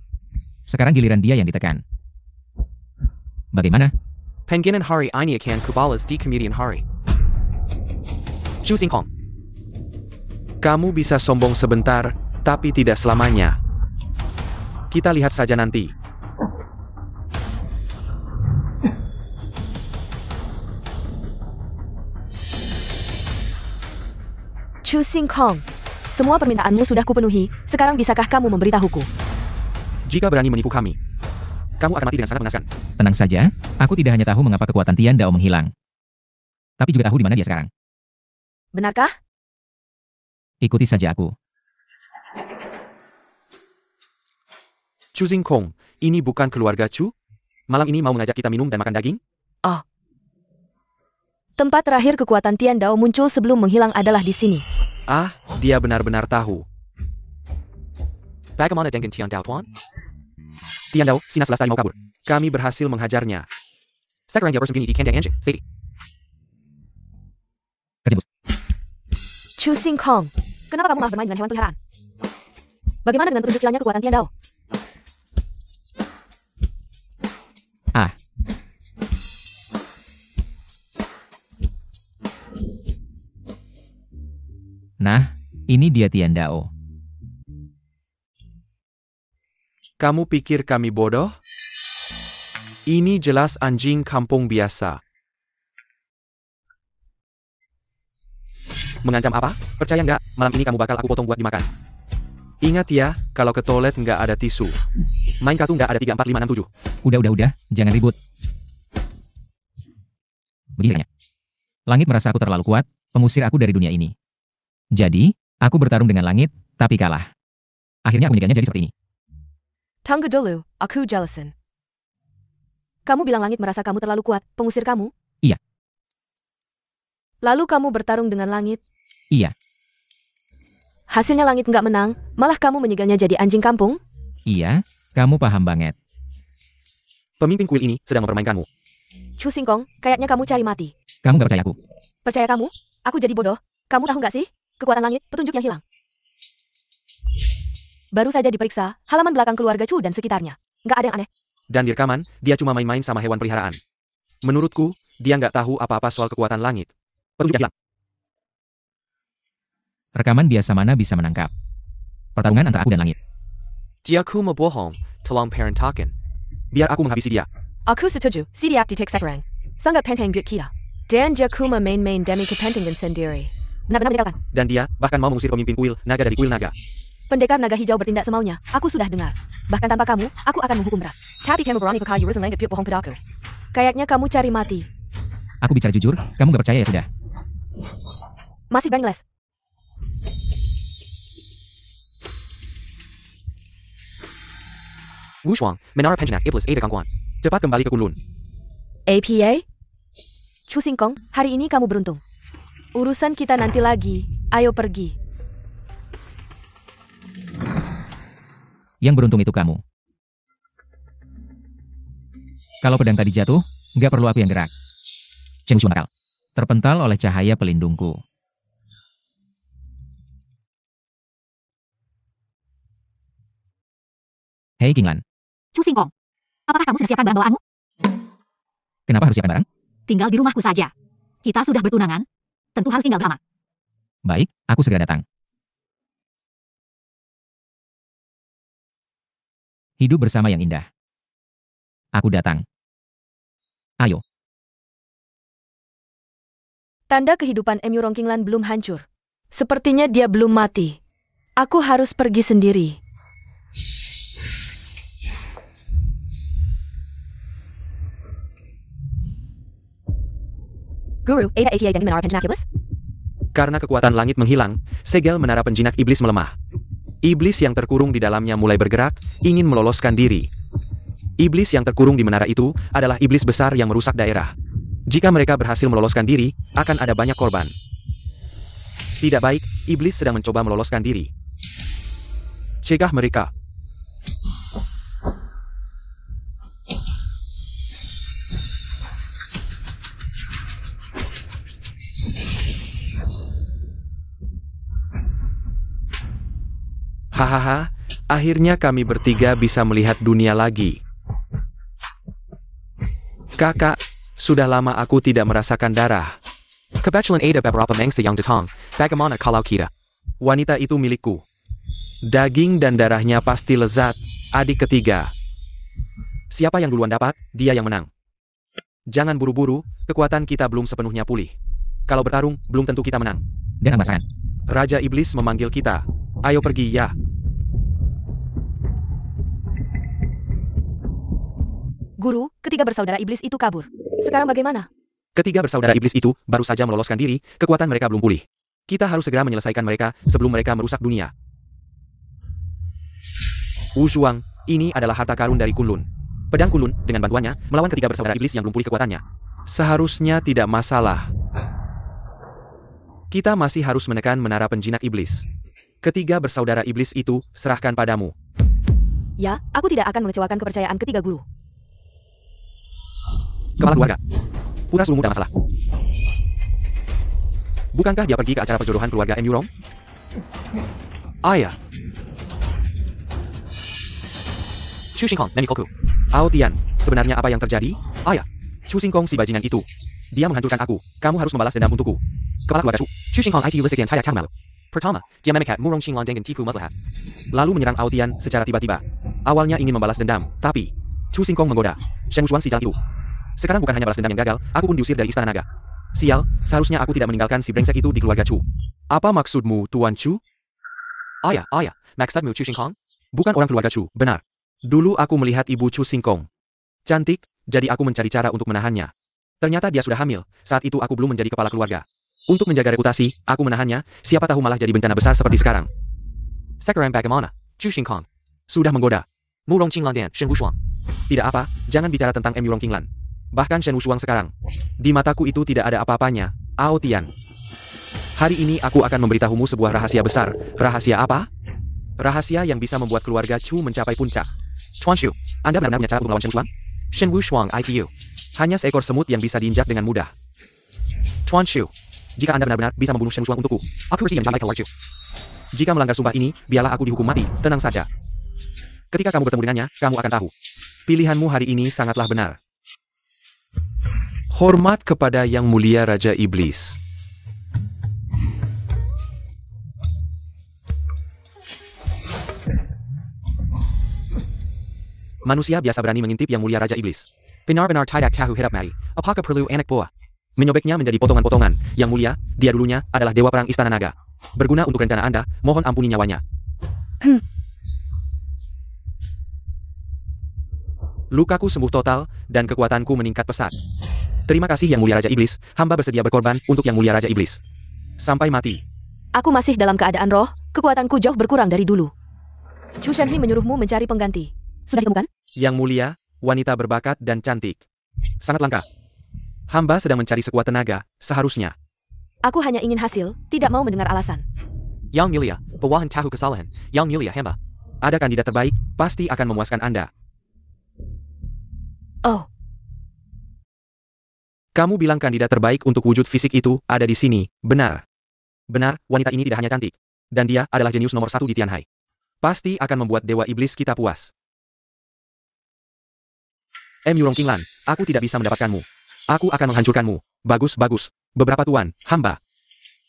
Sekarang giliran dia yang ditekan. Bagaimana? Penginan hari ini akan kubalas di kemudian hari. Chu Xingkong. Kamu bisa sombong sebentar, tapi tidak selamanya. Kita lihat saja nanti. Chu Xingkong, semua permintaanmu sudah kupenuhi. Sekarang bisakah kamu memberitahuku? Jika berani menipu kami, kamu akan mati dengan sangat mengenaskan. Tenang saja, aku tidak hanya tahu mengapa kekuatan Tian Dao menghilang. Tapi juga tahu di mana dia sekarang. Benarkah? Ikuti saja aku. Chu Xingkong, ini bukan keluarga Chu? Malam ini mau mengajak kita minum dan makan daging? Oh. Tempat terakhir kekuatan Tian Dao muncul sebelum menghilang adalah di sini. Ah, dia benar-benar tahu. Bagaimana dengan Tian Dao, Tuan? Tian Dao, Sinas Lestari mau kabur. Kami berhasil menghajarnya. Sekarang dia bersembunyi di kandang anjing, Sadie. Kerja bos. Chu Xingkong, kenapa kamu malah bermain dengan hewan peliharaan? Bagaimana dengan petunjuk hilangnya kekuatan Tian Dao? Ah. Nah, ini dia Tian Dao. Kamu pikir kami bodoh? Ini jelas anjing kampung biasa. Mengancam apa? Percaya nggak, malam ini kamu bakal aku potong buat dimakan. Ingat ya, kalau ke toilet nggak ada tisu. Main kartu nggak ada 3, 4, 5, 6, 7. Udah, jangan ribut. Begini. Langit merasa aku terlalu kuat, mengusir aku dari dunia ini. Jadi, aku bertarung dengan langit, tapi kalah. Akhirnya aku menjadikannya jadi seperti ini. Tunggu dulu, aku jelasin. Kamu bilang langit merasa kamu terlalu kuat, pengusir kamu? Iya. Lalu kamu bertarung dengan langit? Iya. Hasilnya langit nggak menang, malah kamu menyegalnya jadi anjing kampung? Iya, kamu paham banget. Pemimpin kuil ini sedang mempermainkanmu. Chu Xingkong, kayaknya kamu cari mati. Kamu gak percaya aku? Percaya kamu? Aku jadi bodoh. Kamu tahu nggak sih? Kekuatan langit, petunjuknya hilang. Baru saja diperiksa, halaman belakang keluarga Chu dan sekitarnya. Nggak ada yang aneh. Dan di rekaman, dia cuma main-main sama hewan peliharaan. Menurutku, dia nggak tahu apa-apa soal kekuatan langit. Petunjuknya hilang. Rekaman biasa mana bisa menangkap pertarungan antara aku dan langit. Jiaku mebohong, tolong parentakan. Biar aku menghabisi dia. Aku setuju, siap ditek sekarang. Sangat penting buat kita. Dan Jakuma main-main demi kepentingan sendiri. Benar-benar menyebalkan. Dan dia bahkan mau mengusir pemimpin kuil naga dari kuil naga. Pendekar naga hijau bertindak semaunya. Aku sudah dengar. Bahkan tanpa kamu, aku akan menghukum berat. Tapi kamu berani pakai urusan langit buat bohong padaku. Kayaknya kamu cari mati. Aku bicara jujur, kamu gak percaya ya sudah. Masih berani les. Wu Shuang, Menara Penjenak Iblis Ada Gangguan. Cepat kembali ke Kunlun. APA? Chu Singkong, hari ini kamu beruntung. Urusan kita nanti lagi, ayo pergi. Yang beruntung itu kamu. Kalau pedang tadi jatuh, nggak perlu aku yang gerak. Shen Wushuang nakal. Terpental oleh cahaya pelindungku. Hei Qinglan, Chu Singkong, apakah kamu sudah siapkan barang bawaanmu? kenapa harus siapkan barang? Tinggal di rumahku saja. Kita sudah bertunangan. Tentu harus tinggal bersama. Baik, aku segera datang. Hidup bersama yang indah. Aku datang. Ayo. Tanda kehidupan Emurong Qinglan belum hancur. Sepertinya dia belum mati. Aku harus pergi sendiri. Guru, Ada Aka dan Menara Penjinaculus? Karena kekuatan langit menghilang, segel menara penjinak iblis melemah. Iblis yang terkurung di dalamnya mulai bergerak, ingin meloloskan diri. Iblis yang terkurung di menara itu adalah iblis besar yang merusak daerah. Jika mereka berhasil meloloskan diri, akan ada banyak korban. Tidak baik, iblis sedang mencoba meloloskan diri. Cegah mereka. Hahaha, akhirnya kami bertiga bisa melihat dunia lagi. Kakak, sudah lama aku tidak merasakan darah. Kebetulan ada beberapa mangsa yang datang, bagaimana kalau kita? Wanita itu milikku. Daging dan darahnya pasti lezat, adik ketiga. Siapa yang duluan dapat, dia yang menang. Jangan buru-buru, kekuatan kita belum sepenuhnya pulih. Kalau bertarung, belum tentu kita menang. Dan masakan. Raja Iblis memanggil kita. Ayo pergi ya. Guru, ketiga bersaudara iblis itu kabur. Sekarang bagaimana? Ketiga bersaudara iblis itu baru saja meloloskan diri, kekuatan mereka belum pulih. Kita harus segera menyelesaikan mereka sebelum mereka merusak dunia. Wushuang, ini adalah harta karun dari Kunlun. Pedang Kunlun, dengan bantuannya, melawan ketiga bersaudara iblis yang belum pulih kekuatannya. Seharusnya tidak masalah. Kita masih harus menekan menara penjinak iblis. Ketiga bersaudara iblis itu, serahkan padamu. Ya, aku tidak akan mengecewakan kepercayaan ketiga guru. Kepala keluarga. Putra sulungmu ada masalah. Bukankah dia pergi ke acara perjodohan keluarga Emurong? Ayah. Chu Singkong, Nemi Koku. Ao Tian, sebenarnya apa yang terjadi? Ayah. Chu Singkong si bajingan itu. Dia menghancurkan aku. Kamu harus membalas dendam untukku. Kepala keluarga Chu. Chu Singkong itu lisik yang tidak malu. Pertama, dia memikat Murong Qinglan dengan tipu muslihat. Lalu menyerang Ao Tian secara tiba-tiba. Awalnya ingin membalas dendam, tapi Chu Singkong menggoda. Shen Wushuang si jalang itu. Sekarang bukan hanya balas dendam yang gagal, aku pun diusir dari Istana Naga. Sial, seharusnya aku tidak meninggalkan si brengsek itu di keluarga Chu. Apa maksudmu, Tuan Chu? Ayah, maksudmu Chu Singkong? Bukan orang keluarga Chu, benar. Dulu aku melihat ibu Chu Singkong. Cantik, jadi aku mencari cara untuk menahannya. Ternyata dia sudah hamil, saat itu aku belum menjadi kepala keluarga. Untuk menjaga reputasi, aku menahannya, siapa tahu malah jadi bencana besar seperti sekarang. Sekarang bagaimana, Chu Singkong? Sudah menggoda. Murong Qinglan dan Shen Wushuang. Tidak apa, jangan bicara tentang Emurong Qinglan. Bahkan Shen Wushuang sekarang. Di mataku itu tidak ada apa-apanya, Ao Tian. Hari ini aku akan memberitahumu sebuah rahasia besar. Rahasia apa? Rahasia yang bisa membuat keluarga Chu mencapai puncak. Tuan Chu, Anda benar-benar punya cara untuk melawan Shen Wushuang? Shen Wushuang itu. Hanya seekor semut yang bisa diinjak dengan mudah. Tuan Chu, jika Anda benar-benar bisa membunuh Shen Wushuang untukku, aku bersedia menjadi keluarga Chu. Jika melanggar sumpah ini, biarlah aku dihukum mati, tenang saja. Ketika kamu bertemu dengannya, kamu akan tahu. Pilihanmu hari ini sangatlah benar. Hormat kepada Yang Mulia Raja Iblis. Manusia biasa berani mengintip Yang Mulia Raja Iblis. Benar-benar tidak tahu hidup mari. Apakah perlu anak buah? Menyobeknya menjadi potongan-potongan. Yang Mulia, dia dulunya adalah Dewa Perang Istana Naga. Berguna untuk rencana Anda, mohon ampuni nyawanya. Lukaku sembuh total, dan kekuatanku meningkat pesat. Terima kasih Yang Mulia Raja Iblis, hamba bersedia berkorban untuk Yang Mulia Raja Iblis. Sampai mati. Aku masih dalam keadaan roh, kekuatanku jauh berkurang dari dulu. Chu Shenhe menyuruhmu mencari pengganti. Sudah ditemukan? Yang Mulia, wanita berbakat dan cantik. Sangat langka. Hamba sedang mencari sekuat tenaga, seharusnya. Aku hanya ingin hasil, tidak mau mendengar alasan. Yang mulia, pewahan tahu kesalahan. Yang mulia hamba. Ada kandidat terbaik, pasti akan memuaskan Anda. Oh, Kamu bilang kandidat terbaik untuk wujud fisik itu ada di sini, benar. Benar, wanita ini tidak hanya cantik. Dan dia adalah jenius nomor 1 di Tianhai. Pasti akan membuat dewa iblis kita puas. Yurong Qinglan, aku tidak bisa mendapatkanmu. Aku akan menghancurkanmu. Bagus, bagus. Beberapa tuan, hamba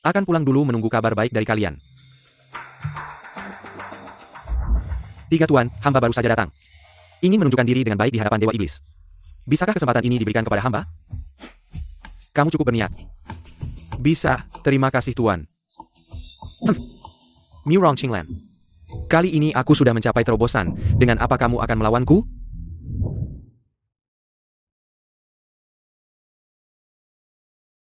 akan pulang dulu menunggu kabar baik dari kalian. 3 tuan, hamba baru saja datang. Ingin menunjukkan diri dengan baik di hadapan dewa iblis. Bisakah kesempatan ini diberikan kepada hamba? Kamu cukup berniat. Bisa, terima kasih tuan. Yurong Qinglan. Kali ini aku sudah mencapai terobosan. Dengan apa kamu akan melawanku?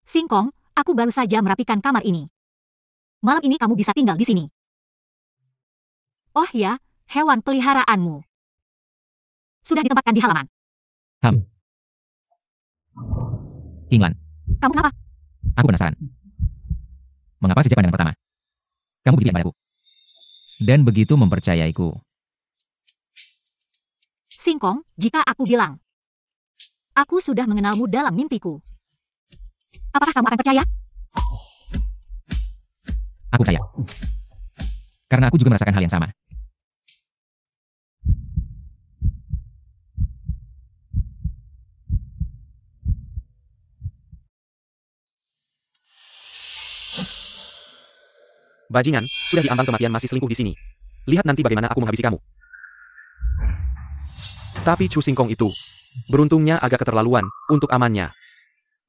Singkong, aku baru saja merapikan kamar ini. Malam ini kamu bisa tinggal di sini. Oh ya, hewan peliharaanmu sudah ditempatkan di halaman. Qinglan, Kamu kenapa? aku penasaran. Mengapa sejak pandangan pertama kamu begitu padaku? Dan begitu mempercayaiku. Singkong, jika aku bilang, aku sudah mengenalmu dalam mimpiku. Apakah kamu akan percaya? Aku percaya. Karena aku juga merasakan hal yang sama. Bajingan, sudah diambang kematian masih selingkuh di sini. Lihat nanti bagaimana aku menghabisi kamu. Tapi Chu Singkong itu, beruntungnya agak keterlaluan, untuk amannya.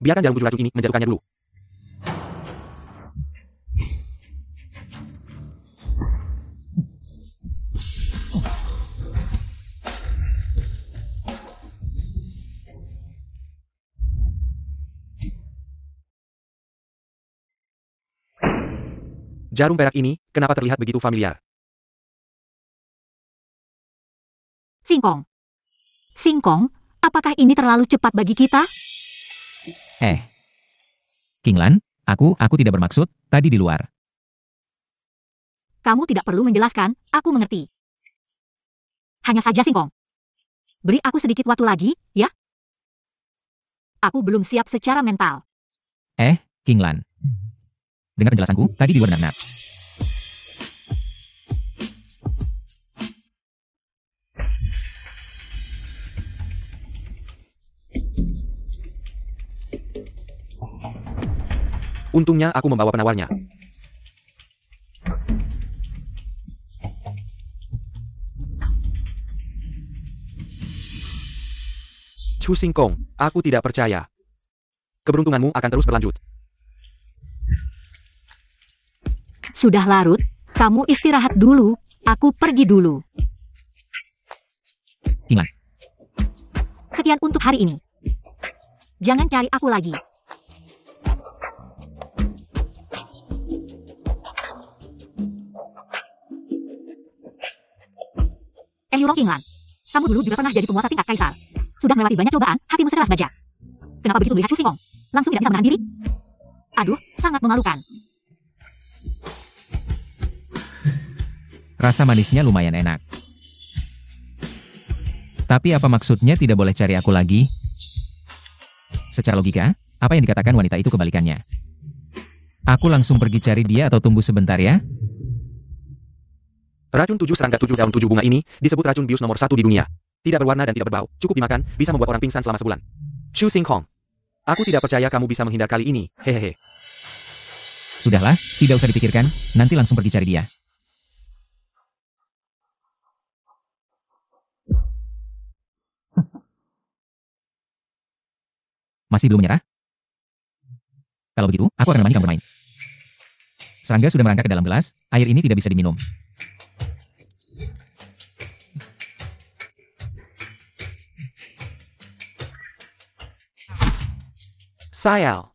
Biarkan jarum 7 racun ini menjatuhkannya dulu. Jarum perak ini, kenapa terlihat begitu familiar? Singkong. Singkong, apakah ini terlalu cepat bagi kita? Qinglan, aku tidak bermaksud, tadi di luar. Kamu tidak perlu menjelaskan, aku mengerti. Hanya saja Singkong. Beri aku sedikit waktu lagi, ya? Aku belum siap secara mental. Qinglan. Dengar penjelasanku, tadi di luar benar-benar. Untungnya aku membawa penawarnya. Chu Singkong, aku tidak percaya. Keberuntunganmu akan terus berlanjut. Sudah larut, kamu istirahat dulu, aku pergi dulu. Qinglan, Sekian untuk hari ini. Jangan cari aku lagi. Yurong Qinglan, kamu dulu juga pernah jadi penguasa tingkat kaisar. Sudah melewati banyak cobaan, hatimu sekeras baja. Kenapa begitu melihat Chu Singkong? Langsung tidak bisa menahan diri? Aduh, sangat memalukan. rasa manisnya lumayan enak. Tapi apa maksudnya tidak boleh cari aku lagi? Secara logika, apa yang dikatakan wanita itu kebalikannya. Aku langsung pergi cari dia atau tunggu sebentar ya? Racun 7 serangga 7 daun 7 bunga ini disebut racun bius nomor 1 di dunia. Tidak berwarna dan tidak berbau, cukup dimakan, bisa membuat orang pingsan selama sebulan. Chu Singkong, aku tidak percaya kamu bisa menghindar kali ini, hehehe. Sudahlah, tidak usah dipikirkan, nanti langsung pergi cari dia. Masih belum menyerah? Kalau begitu, aku akan menemani kamu bermain. Serangga sudah merangkak ke dalam gelas, air ini tidak bisa diminum. Sayal.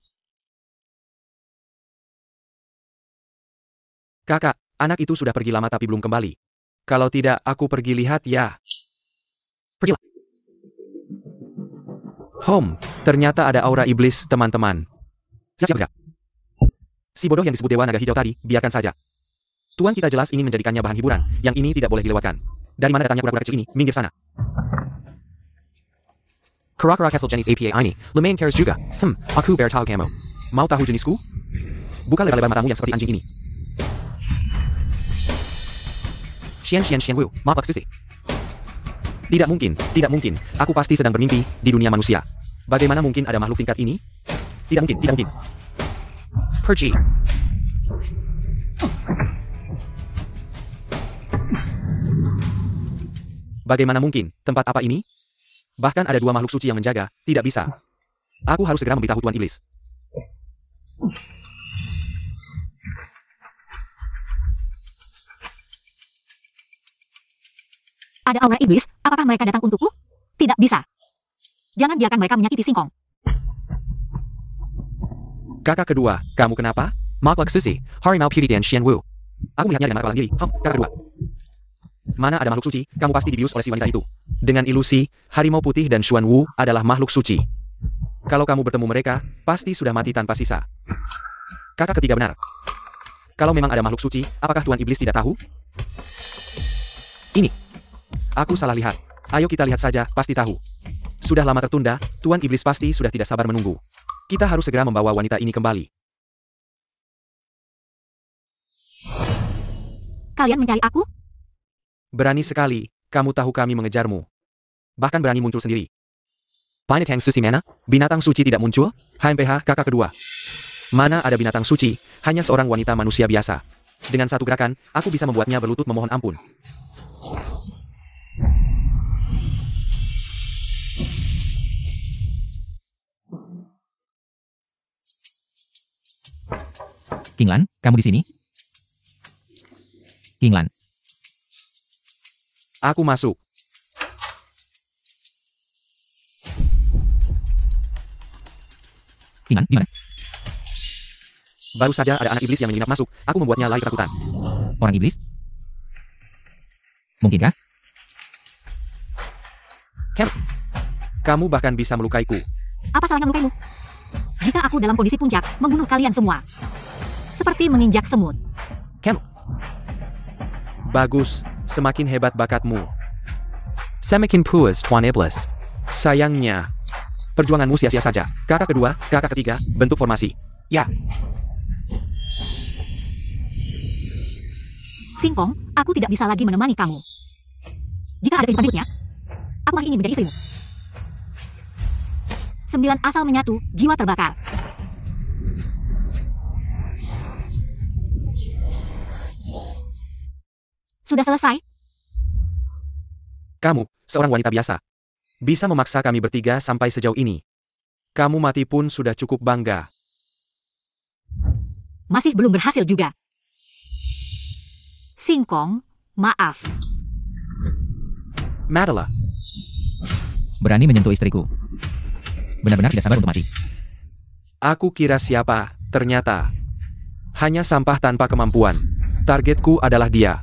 Kakak, anak itu sudah pergi lama tapi belum kembali. Kalau tidak, aku pergi lihat ya. Pergilah. Ternyata ada aura iblis, teman-teman. Siap. Si bodoh yang disebut Dewa Naga Hijau tadi, biarkan saja. Tuan kita jelas ingin menjadikannya bahan hiburan, yang ini tidak boleh dilewatkan. Dari mana datangnya kura-kura kecil ini? Minggir sana. Kura-kura Castle jenis APA ini, lumayan cares juga. Aku bertahu kamu. Mau tahu jenisku? Buka lebar-lebar matamu yang seperti anjing ini. Xian Wu, makhluk suci. Tidak mungkin. Aku pasti sedang bermimpi di dunia manusia. Bagaimana mungkin ada makhluk tingkat ini? Tidak mungkin. Pergi. Bagaimana mungkin? Tempat apa ini? Bahkan ada 2 makhluk suci yang menjaga. Tidak bisa. Aku harus segera memberitahu Tuan Iblis. Ada aura iblis, apakah mereka datang untukku? Tidak bisa. Jangan biarkan mereka menyakiti Singkong. Kakak kedua, kamu kenapa? Makhluk suci, Harimau Putih dan Xian Wu. Aku melihatnya dengan mata kepala sendiri. Kakak kedua. Mana ada makhluk suci, kamu pasti dibius oleh si wanita itu. Dengan ilusi, Harimau Putih dan Xuan Wu adalah makhluk suci. Kalau kamu bertemu mereka, pasti sudah mati tanpa sisa. Kakak ketiga benar. Kalau memang ada makhluk suci, apakah Tuan Iblis tidak tahu? Ini. Aku salah lihat. Ayo kita lihat saja, pasti tahu. Sudah lama tertunda, Tuan Iblis pasti sudah tidak sabar menunggu. Kita harus segera membawa wanita ini kembali. Kalian mencari aku? Berani sekali, kamu tahu kami mengejarmu. Bahkan berani muncul sendiri. Binatang suci mana? Binatang suci tidak muncul? HMPH kakak kedua. Mana ada binatang suci, hanya seorang wanita manusia biasa. Dengan satu gerakan, aku bisa membuatnya berlutut memohon ampun. Kinglan, kamu di sini? Kinglan. Aku masuk. Kinglan, di mana? Baru saja ada anak iblis yang menginap masuk. Aku membuatnya lari ketakutan. Orang iblis? Mungkinkah? Kamu bahkan bisa melukaiku. Apa salahnya melukaimu? Jika aku dalam kondisi puncak, membunuh kalian semua. Seperti menginjak semut. Bagus, semakin hebat bakatmu. Semakin puas, Tuan Iblis. Sayangnya, perjuanganmu sia-sia saja. Kakak kedua, kakak ketiga, bentuk formasi. Ya. Singkong, aku tidak bisa lagi menemani kamu. Jika ada kehidupan berikutnya, aku masih ingin menjadi istrimu. 9 asal menyatu, jiwa terbakar. Sudah selesai? Kamu, seorang wanita biasa. Bisa memaksa kami bertiga sampai sejauh ini. Kamu mati pun sudah cukup bangga. Masih belum berhasil juga. Singkong, maaf. Madala, Berani menyentuh istriku. Benar-benar tidak sabar untuk mati. aku kira siapa, ternyata. Hanya sampah tanpa kemampuan. Targetku adalah dia.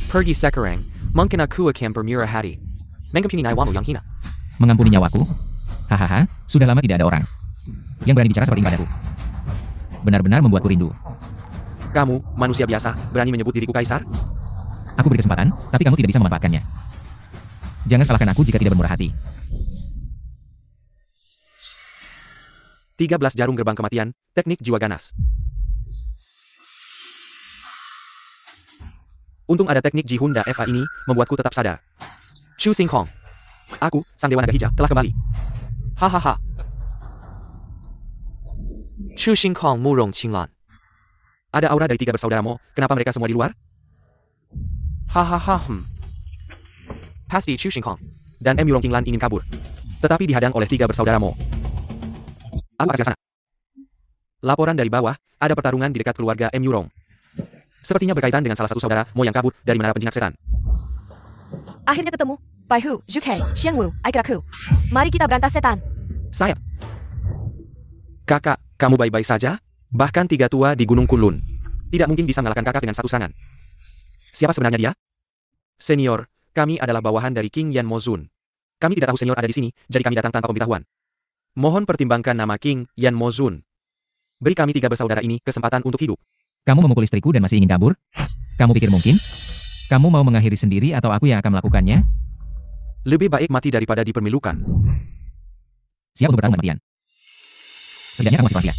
Pergi sekarang, mungkin aku akan bermurah hati. Mengampuni nyawamu yang hina. Mengampuni nyawaku? Hahaha, sudah lama tidak ada orang yang berani bicara seperti ini padaku. Benar-benar membuatku rindu. Kamu, manusia biasa, berani menyebut diriku kaisar? Aku beri kesempatan, tapi kamu tidak bisa memanfaatkannya. Jangan salahkan aku jika tidak bermurah hati. 13 jarum gerbang kematian, teknik jiwa ganas. Untung ada teknik Ji Hunda FA ini, membuatku tetap sadar. Chu Singkong. Aku, sang Dewa Naga Hijau, telah kembali. Hahaha. Chu Singkong Murong Qinglan. Ada aura dari 3 bersaudaramu, kenapa mereka semua di luar? Hahaha. Pasti Chu Singkong dan M Yurong Qinglan ingin kabur. Tetapi dihadang oleh 3 bersaudaramu. Aku akan ke sana. Laporan dari bawah, ada pertarungan di dekat keluarga M Yurong. Sepertinya berkaitan dengan salah satu saudara Mo yang kabur dari menara penjinak setan. Akhirnya ketemu. Bai Hu, Zhu Kai, Xian Wu, Aikiraku. Mari kita berantas setan. Saya. Kakak, kamu baik-baik saja? Bahkan 3 tua di Gunung Kunlun. Tidak mungkin bisa mengalahkan kakak dengan satu serangan. Siapa sebenarnya dia? Senior, kami adalah bawahan dari King Yan Mozun. Kami tidak tahu senior ada di sini, jadi kami datang tanpa pemberitahuan. Mohon pertimbangkan nama King Yan Mozun. Beri kami 3 bersaudara ini kesempatan untuk hidup. Kamu memukul istriku dan masih ingin kabur? Kamu pikir mungkin? Kamu mau mengakhiri sendiri atau aku yang akan melakukannya? Lebih baik mati daripada dipermilukan. Siap untuk bertarung mati-matian. Setidaknya kamu masih setia.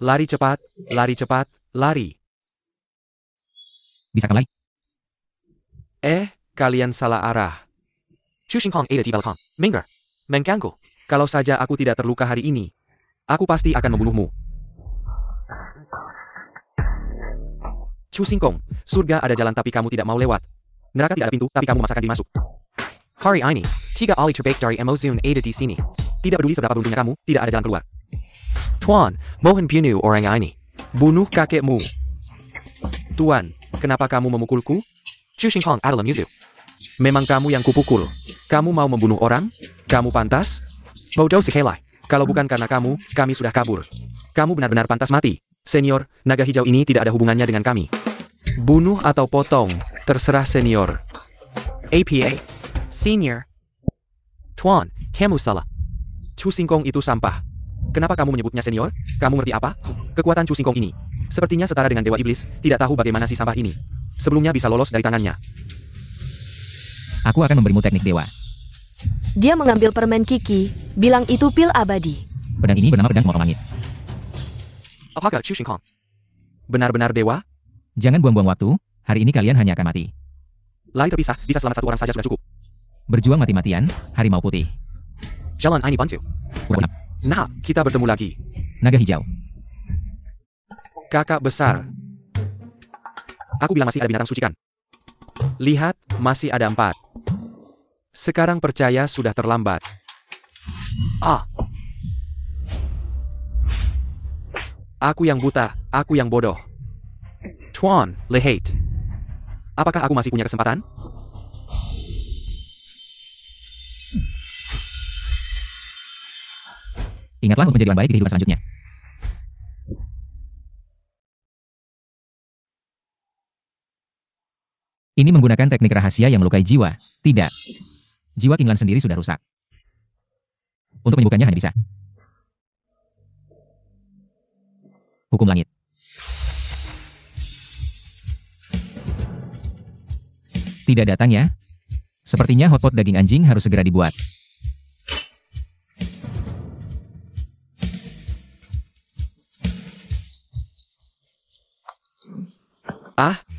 Lari cepat, lari cepat, lari. Bisa kembali. Kalian salah arah. Chu Xingkong ada di belakang. Minggir. Mengganggu. Kalau saja aku tidak terluka hari ini, aku pasti akan membunuhmu. Chu Xingkong, surga ada jalan tapi kamu tidak mau lewat. Neraka tidak ada pintu tapi kamu memaksakan diri masuk. Hari ini, 3 ahli terbaik dari Emozun ada di sini. Tidak peduli seberapa beruntungnya kamu, tidak ada jalan keluar. Tuan, mohon bunuh orang ini. Bunuh kakekmu. Tuan, kenapa kamu memukulku? Chu Xingkong adalah musuh. Memang kamu yang kupukul. Kamu mau membunuh orang? Kamu pantas? Bodoh sekali. Kalau bukan karena kamu, kami sudah kabur. Kamu benar-benar pantas mati. Senior, naga hijau ini tidak ada hubungannya dengan kami. Bunuh atau potong, terserah senior. APA. Senior. Tuan, kamu salah. Chu Xingkong itu sampah. Kenapa kamu menyebutnya senior? Kamu ngerti apa? Kekuatan Chu Xingkong ini sepertinya setara dengan Dewa Iblis, tidak tahu bagaimana si sampah ini sebelumnya bisa lolos dari tangannya. Aku akan memberimu teknik dewa. Dia mengambil permen Kiki, bilang itu pil abadi. Pedang ini bernama pedang Morong Langit. Apakah Chu Xingkong benar-benar dewa? Jangan buang-buang waktu, hari ini kalian hanya akan mati. Lari terpisah, bisa selamat 1 orang saja sudah cukup. Berjuang mati-matian, harimau putih. Jalan ini bantu. Urut 6. Nah, kita bertemu lagi. Naga hijau. Kakak besar. Aku bilang masih ada binatang suci kan? Lihat, masih ada 4. Sekarang percaya sudah terlambat. Aku yang buta, aku yang bodoh. Tuan, Lehate. Apakah aku masih punya kesempatan? Ingatlah untuk menjadi orang baik di kehidupan selanjutnya. Ini menggunakan teknik rahasia yang melukai jiwa. Tidak. Jiwa Kinglan sendiri sudah rusak. Untuk menyembuhkannya hanya bisa. Hukum langit. Tidak datang ya? Sepertinya hotpot daging anjing harus segera dibuat.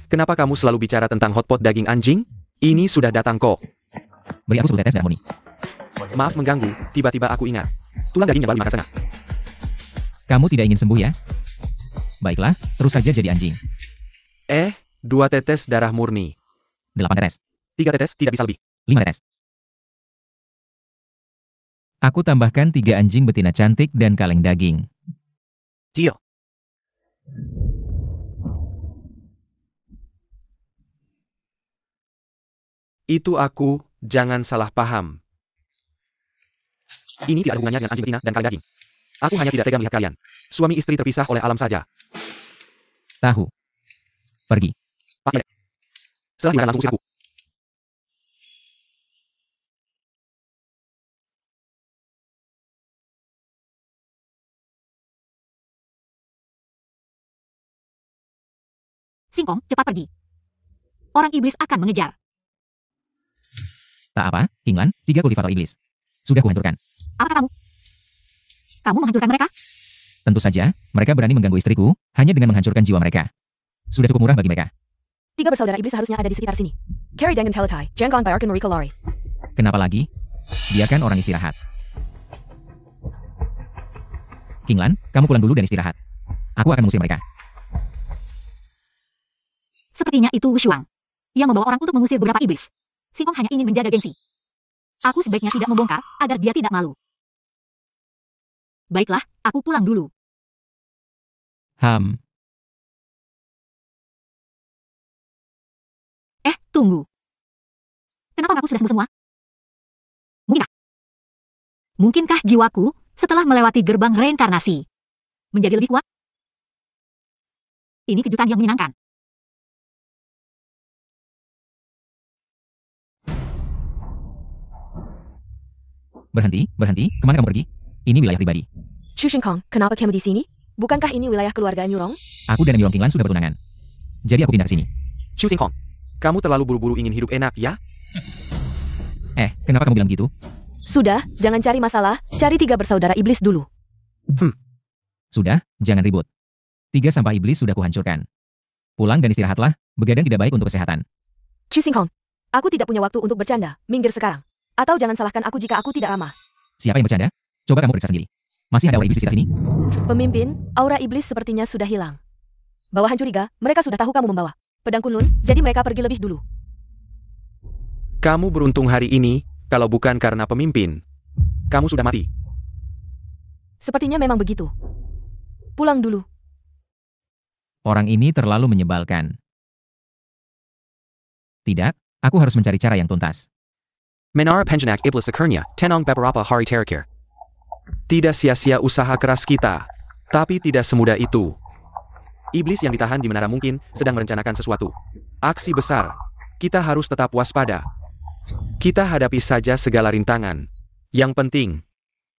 Kenapa kamu selalu bicara tentang hotpot daging anjing? Ini sudah datang kok. Beri aku 10 tetes darah murni. Maaf mengganggu, tiba-tiba aku ingat. Tulang dagingnya baru dimakan setengah. Kamu tidak ingin sembuh ya? Baiklah, terus saja jadi anjing. 2 tetes darah murni. 8 tetes. 3 tetes, tidak bisa lebih. 5 tetes. Aku tambahkan 3 anjing betina cantik dan kaleng daging. Deal. Itu aku, jangan salah paham. Ini tidak ada hubungannya dengan anjing betina dan kaleng daging. Aku hanya tidak tega melihat kalian. Suami istri terpisah oleh alam saja. Tahu. Pergi. Setelah dimakan langsung usir aku. Singkong, cepat pergi. Orang iblis akan mengejar. Tak apa, Kinglan, 3 kultivator iblis. Sudah kuhancurkan. Apakah kamu? Kamu menghancurkan mereka? Tentu saja, mereka berani mengganggu istriku, hanya dengan menghancurkan jiwa mereka. Sudah cukup murah bagi mereka. 3 bersaudara iblis harusnya ada di sekitar sini. Carry dengan Teletai, Jangkong Bayarkan Marika Lari. Kenapa lagi? Biarkan orang istirahat. Kinglan, kamu pulang dulu dan istirahat. Aku akan mengusir mereka. Sepertinya itu Wushuang yang membawa orang untuk mengusir beberapa iblis. Singkong hanya ingin menjaga gengsi. Aku sebaiknya tidak membongkar, agar dia tidak malu. Baiklah, aku pulang dulu. Tunggu. Kenapa aku sudah sembuh semua? Mungkinkah jiwaku, setelah melewati gerbang reinkarnasi, menjadi lebih kuat? Ini kejutan yang menyenangkan. Berhenti, berhenti, kemana kamu pergi? Ini wilayah pribadi. Chu Xingkong, kenapa kamu di sini? Bukankah ini wilayah keluarga Nyurong? Aku dan Yurong Qinglan sudah bertunangan. Jadi aku pindah ke sini. Chu Xingkong, kamu terlalu buru-buru ingin hidup enak, ya? Kenapa kamu bilang gitu? Sudah, jangan cari masalah, cari 3 bersaudara iblis dulu. Sudah, jangan ribut. 3 sampah iblis sudah kuhancurkan. Pulang dan istirahatlah, begadang tidak baik untuk kesehatan. Chu Xingkong, aku tidak punya waktu untuk bercanda, minggir sekarang. Atau jangan salahkan aku jika aku tidak ramah. Siapa yang bercanda? Coba kamu periksa sendiri. Masih ada aura iblis di sekitar sini? Pemimpin, aura iblis sepertinya sudah hilang. Bawahan curiga, mereka sudah tahu kamu membawa pedang Kunlun, jadi mereka pergi lebih dulu. Kamu beruntung hari ini, kalau bukan karena pemimpin. Kamu sudah mati. Sepertinya memang begitu. Pulang dulu. Orang ini terlalu menyebalkan. Tidak, aku harus mencari cara yang tuntas. Menara penjenak iblis akhirnya, tenang beberapa hari terakhir. Tidak sia-sia usaha keras kita. Tapi tidak semudah itu. Iblis yang ditahan di menara mungkin sedang merencanakan sesuatu. Aksi besar. Kita harus tetap waspada. Kita hadapi saja segala rintangan. Yang penting,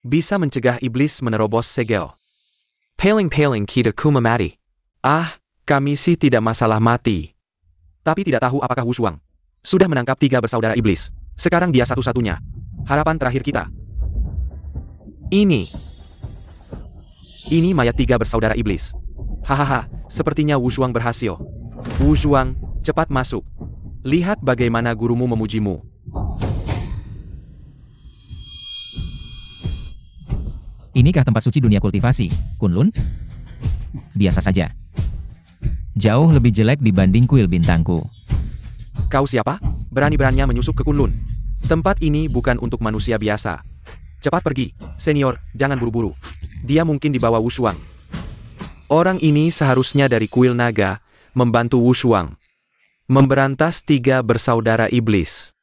bisa mencegah iblis menerobos segel. Paling-paling kita kumamati. Kami sih tidak masalah mati. Tapi tidak tahu apakah Wushuang sudah menangkap 3 bersaudara iblis. Sekarang dia satu-satunya. Harapan terakhir kita. Ini mayat 3 bersaudara iblis. Hahaha, sepertinya Wushuang berhasil. Wushuang, cepat masuk. Lihat bagaimana gurumu memujimu. Inikah tempat suci dunia kultivasi, Kunlun? Biasa saja. Jauh lebih jelek dibanding kuil bintangku. Kau siapa? Berani-beraninya menyusup ke Kunlun. Tempat ini bukan untuk manusia biasa. Cepat pergi, senior, jangan buru-buru. Dia mungkin dibawa Wushuang. Orang ini seharusnya dari kuil naga, membantu Wushuang memberantas 3 bersaudara iblis.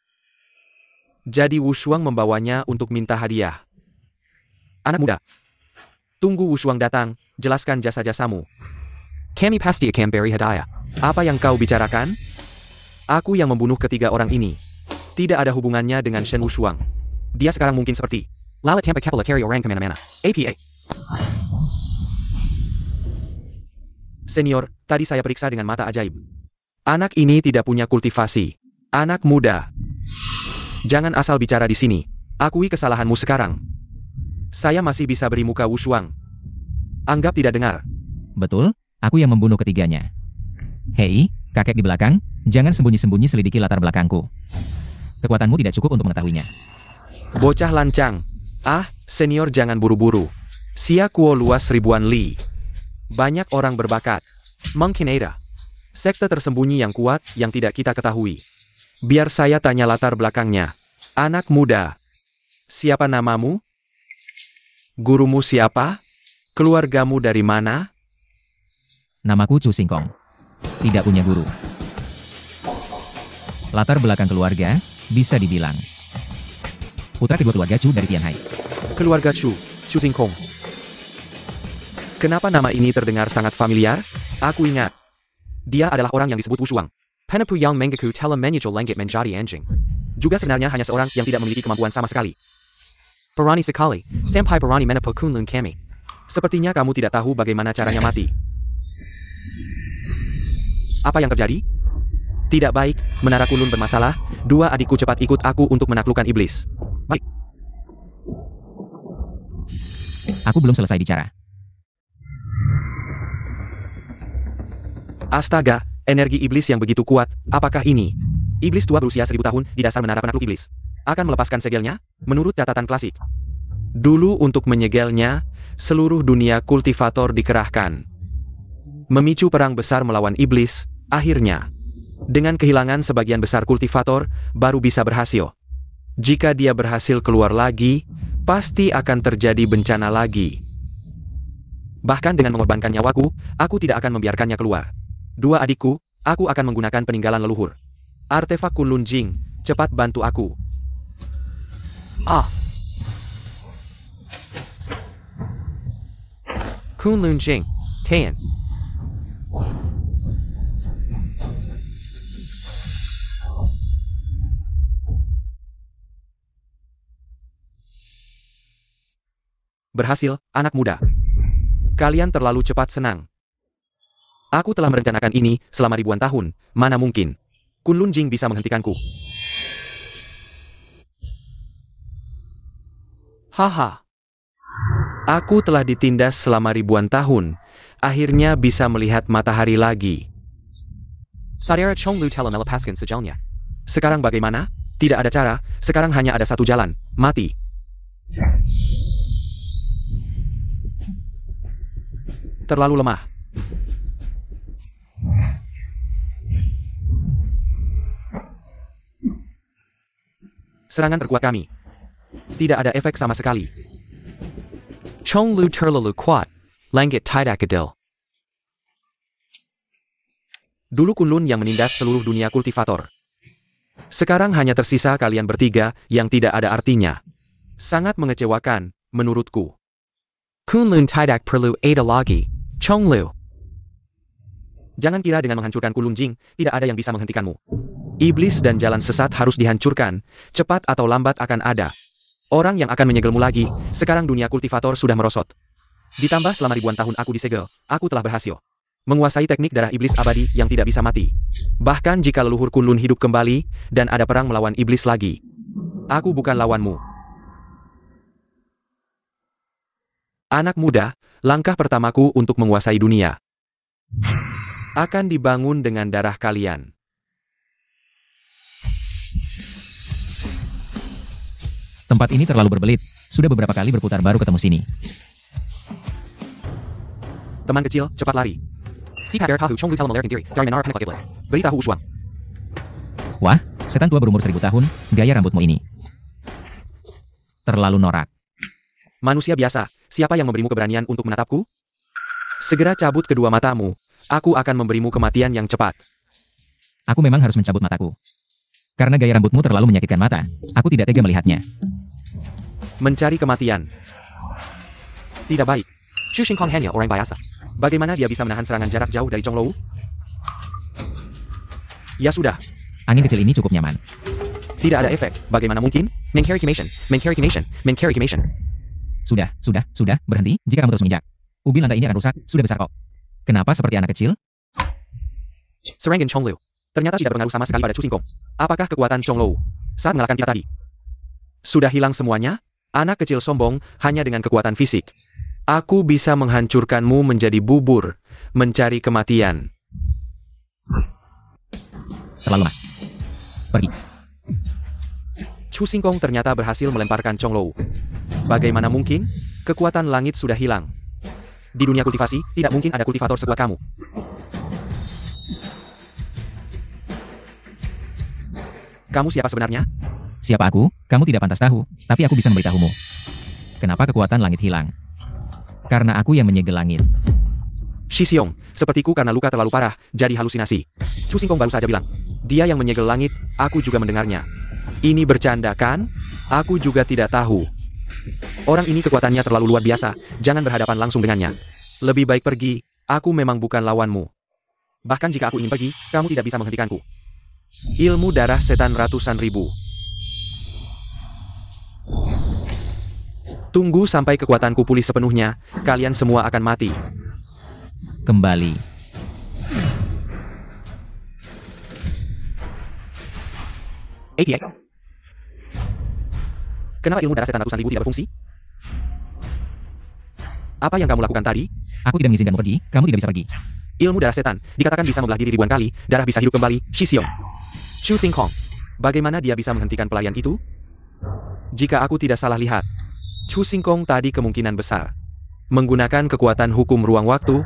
Jadi Wushuang membawanya untuk minta hadiah. Anak muda, tunggu Wushuang datang, jelaskan jasa-jasamu. Kami pasti akan beri hadiah. Apa yang kau bicarakan? Aku yang membunuh ketiga orang ini. Tidak ada hubungannya dengan Shen Wushuang. Dia sekarang mungkin seperti lalat tanpa kepala carry orang kemana-mana. APA. Senior, tadi saya periksa dengan mata ajaib. Anak ini tidak punya kultivasi. Anak muda. Jangan asal bicara di sini. Akui kesalahanmu sekarang. Saya masih bisa beri muka Wushuang. Anggap tidak dengar. Betul, aku yang membunuh ketiganya. Hei, kakek di belakang, jangan sembunyi-sembunyi selidiki latar belakangku. Kekuatanmu tidak cukup untuk mengetahuinya. Bocah lancang. Senior jangan buru-buru. Xia Kuo luas ribuan li. Banyak orang berbakat. Mungkin ada sekte tersembunyi yang kuat yang tidak kita ketahui. Biar saya tanya latar belakangnya. Anak muda. Siapa namamu? Gurumu siapa? Keluargamu dari mana? Namaku Chu Xingkong. Tidak punya guru. Latar belakang keluarga, bisa dibilang putra kedua keluarga Chu dari Tianhai. Keluarga Chu Xingkong. Kenapa nama ini terdengar sangat familiar? Aku ingat. Dia adalah orang yang disebut Wushuang. Penepu yang mengaku telah menyusul langit menjadi anjing. Juga sebenarnya hanya seorang yang tidak memiliki kemampuan sama sekali. Perani sekali, sampai Perani menepu Kunlun kami. Sepertinya kamu tidak tahu bagaimana caranya mati. Apa yang terjadi? Tidak baik, menara Kunlun bermasalah. 2 adikku cepat ikut aku untuk menaklukkan iblis. Baik. Aku belum selesai bicara. Astaga, energi iblis yang begitu kuat, apakah ini? Iblis tua berusia 1000 tahun di dasar menara penakluk iblis. Akan melepaskan segelnya? Menurut catatan klasik. Dulu untuk menyegelnya, seluruh dunia kultivator dikerahkan. Memicu perang besar melawan iblis, akhirnya. Dengan kehilangan sebagian besar kultivator, baru bisa berhasil. Jika dia berhasil keluar lagi, pasti akan terjadi bencana lagi. Bahkan dengan mengorbankan nyawaku, aku tidak akan membiarkannya keluar. 2 adikku, aku akan menggunakan peninggalan leluhur. Artefak Kunlun Jing, cepat bantu aku. Kunlun Jing, Tian. Berhasil, anak muda. Kalian terlalu cepat senang. Aku telah merencanakan ini selama ribuan tahun, mana mungkin Kunlun Jing bisa menghentikanku. Haha. Aku telah ditindas selama ribuan tahun, akhirnya bisa melihat matahari lagi. Saudara Chonglu telah melepaskan sejalnya. Sekarang bagaimana? Tidak ada cara, sekarang hanya ada satu jalan, mati. Terlalu lemah. Serangan terkuat kami. Tidak ada efek sama sekali. Chonglu terlalu kuat. Langit tidak adil. Dulu Kunlun yang menindas seluruh dunia kultivator. Sekarang hanya tersisa kalian bertiga yang tidak ada artinya. Sangat mengecewakan, menurutku. Kunlun tidak perlu ada lagi. Chonglu. Jangan kira dengan menghancurkan Kunlun Jing, tidak ada yang bisa menghentikanmu. Iblis dan jalan sesat harus dihancurkan, cepat atau lambat akan ada. Orang yang akan menyegelmu lagi, sekarang dunia kultivator sudah merosot. Ditambah selama ribuan tahun aku disegel, aku telah berhasil menguasai teknik darah iblis abadi yang tidak bisa mati. Bahkan jika leluhur Kunlun hidup kembali, dan ada perang melawan iblis lagi, aku bukan lawanmu. Anak muda, langkah pertamaku untuk menguasai dunia akan dibangun dengan darah kalian. Tempat ini terlalu berbelit. Sudah beberapa kali berputar baru ketemu sini. Teman kecil, cepat lari. Si Kader Tahu Chonglu telah melerking diri dari menara panik iblis. Beritahu Ushuang. Wah, setan tua berumur 1000 tahun, gaya rambutmu ini terlalu norak. Manusia biasa, siapa yang memberimu keberanian untuk menatapku? Segera cabut kedua matamu. Aku akan memberimu kematian yang cepat. Aku memang harus mencabut mataku. Karena gaya rambutmu terlalu menyakitkan mata. Aku tidak tega melihatnya. Mencari kematian. Tidak baik. Xu Xingkong hanya orang biasa. Bagaimana dia bisa menahan serangan jarak jauh dari Chonglou? Ya sudah. Angin kecil ini cukup nyaman. Tidak ada efek. Bagaimana mungkin? Mengharikimation. Sudah, berhenti, jika kamu terus menginjak. Ubi lantai ini akan rusak, sudah besar kok. Kenapa seperti anak kecil? Serangan Chonglou. Ternyata tidak berpengaruh sama sekali pada Chu Xingkong. Apakah kekuatan Chonglou saat mengalahkan kita tadi sudah hilang semuanya? Anak kecil sombong hanya dengan kekuatan fisik. Aku bisa menghancurkanmu menjadi bubur, mencari kematian. Terlalu lemah. Pergi. Chu Xingkong ternyata berhasil melemparkan Chonglou. Bagaimana mungkin? Kekuatan langit sudah hilang. Di dunia kultivasi, tidak mungkin ada kultivator sekuat kamu. Kamu siapa sebenarnya? Siapa aku? Kamu tidak pantas tahu, tapi aku bisa memberitahumu. Kenapa kekuatan langit hilang? Karena aku yang menyegel langit. Shi Xiong, sepertiku karena luka terlalu parah, jadi halusinasi. Chu Xingkong baru saja bilang, dia yang menyegel langit, aku juga mendengarnya. Ini bercanda kan? Aku juga tidak tahu. Orang ini kekuatannya terlalu luar biasa, jangan berhadapan langsung dengannya. Lebih baik pergi, aku memang bukan lawanmu. Bahkan jika aku ingin pergi, kamu tidak bisa menghentikanku. Ilmu darah setan ratusan ribu. Tunggu sampai kekuatanku pulih sepenuhnya, kalian semua akan mati. Kembali. APA. Kenapa ilmu darah setan ratusan ribu tidak berfungsi? Apa yang kamu lakukan tadi? Aku tidak mengizinkanmu pergi, kamu tidak bisa pergi. Ilmu darah setan, dikatakan bisa membelah diri ribuan kali, darah bisa hidup kembali, Shi Xiong. Chu Xingkong. Bagaimana dia bisa menghentikan pelayan itu? Jika aku tidak salah lihat, Chu Xingkong tadi kemungkinan besar menggunakan kekuatan hukum ruang waktu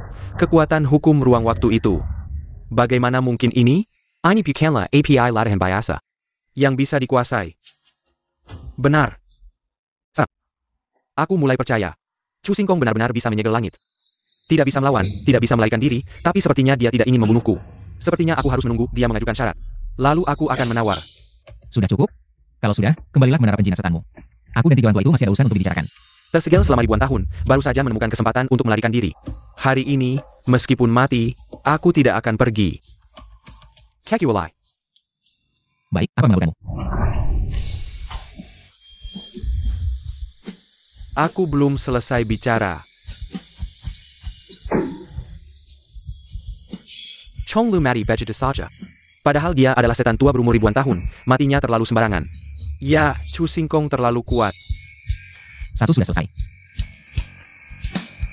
itu. Bagaimana mungkin ini? Ini bukanlah API latihan biasa yang bisa dikuasai. Benar. Aku mulai percaya. Chu Xingkong benar-benar bisa menyegel langit. Tidak bisa melawan, tidak bisa melarikan diri, tapi sepertinya dia tidak ingin membunuhku. Sepertinya aku harus menunggu dia mengajukan syarat. Lalu aku akan menawar. Sudah cukup? Kalau sudah, kembalilah ke menara penjina setanmu. Aku dan tiga orang tua itu masih ada urusan untuk dibicarakan. Tersegel selama ribuan tahun, baru saja menemukan kesempatan untuk melarikan diri. Hari ini, meskipun mati, aku tidak akan pergi. Kakiwalai. Baik, apa yang melakukanmu? Aku belum selesai bicara. Chong Lu mati begitu saja. Padahal dia adalah setan tua berumur ribuan tahun, matinya terlalu sembarangan. Ya, Chu Singkong terlalu kuat. Satu sudah selesai.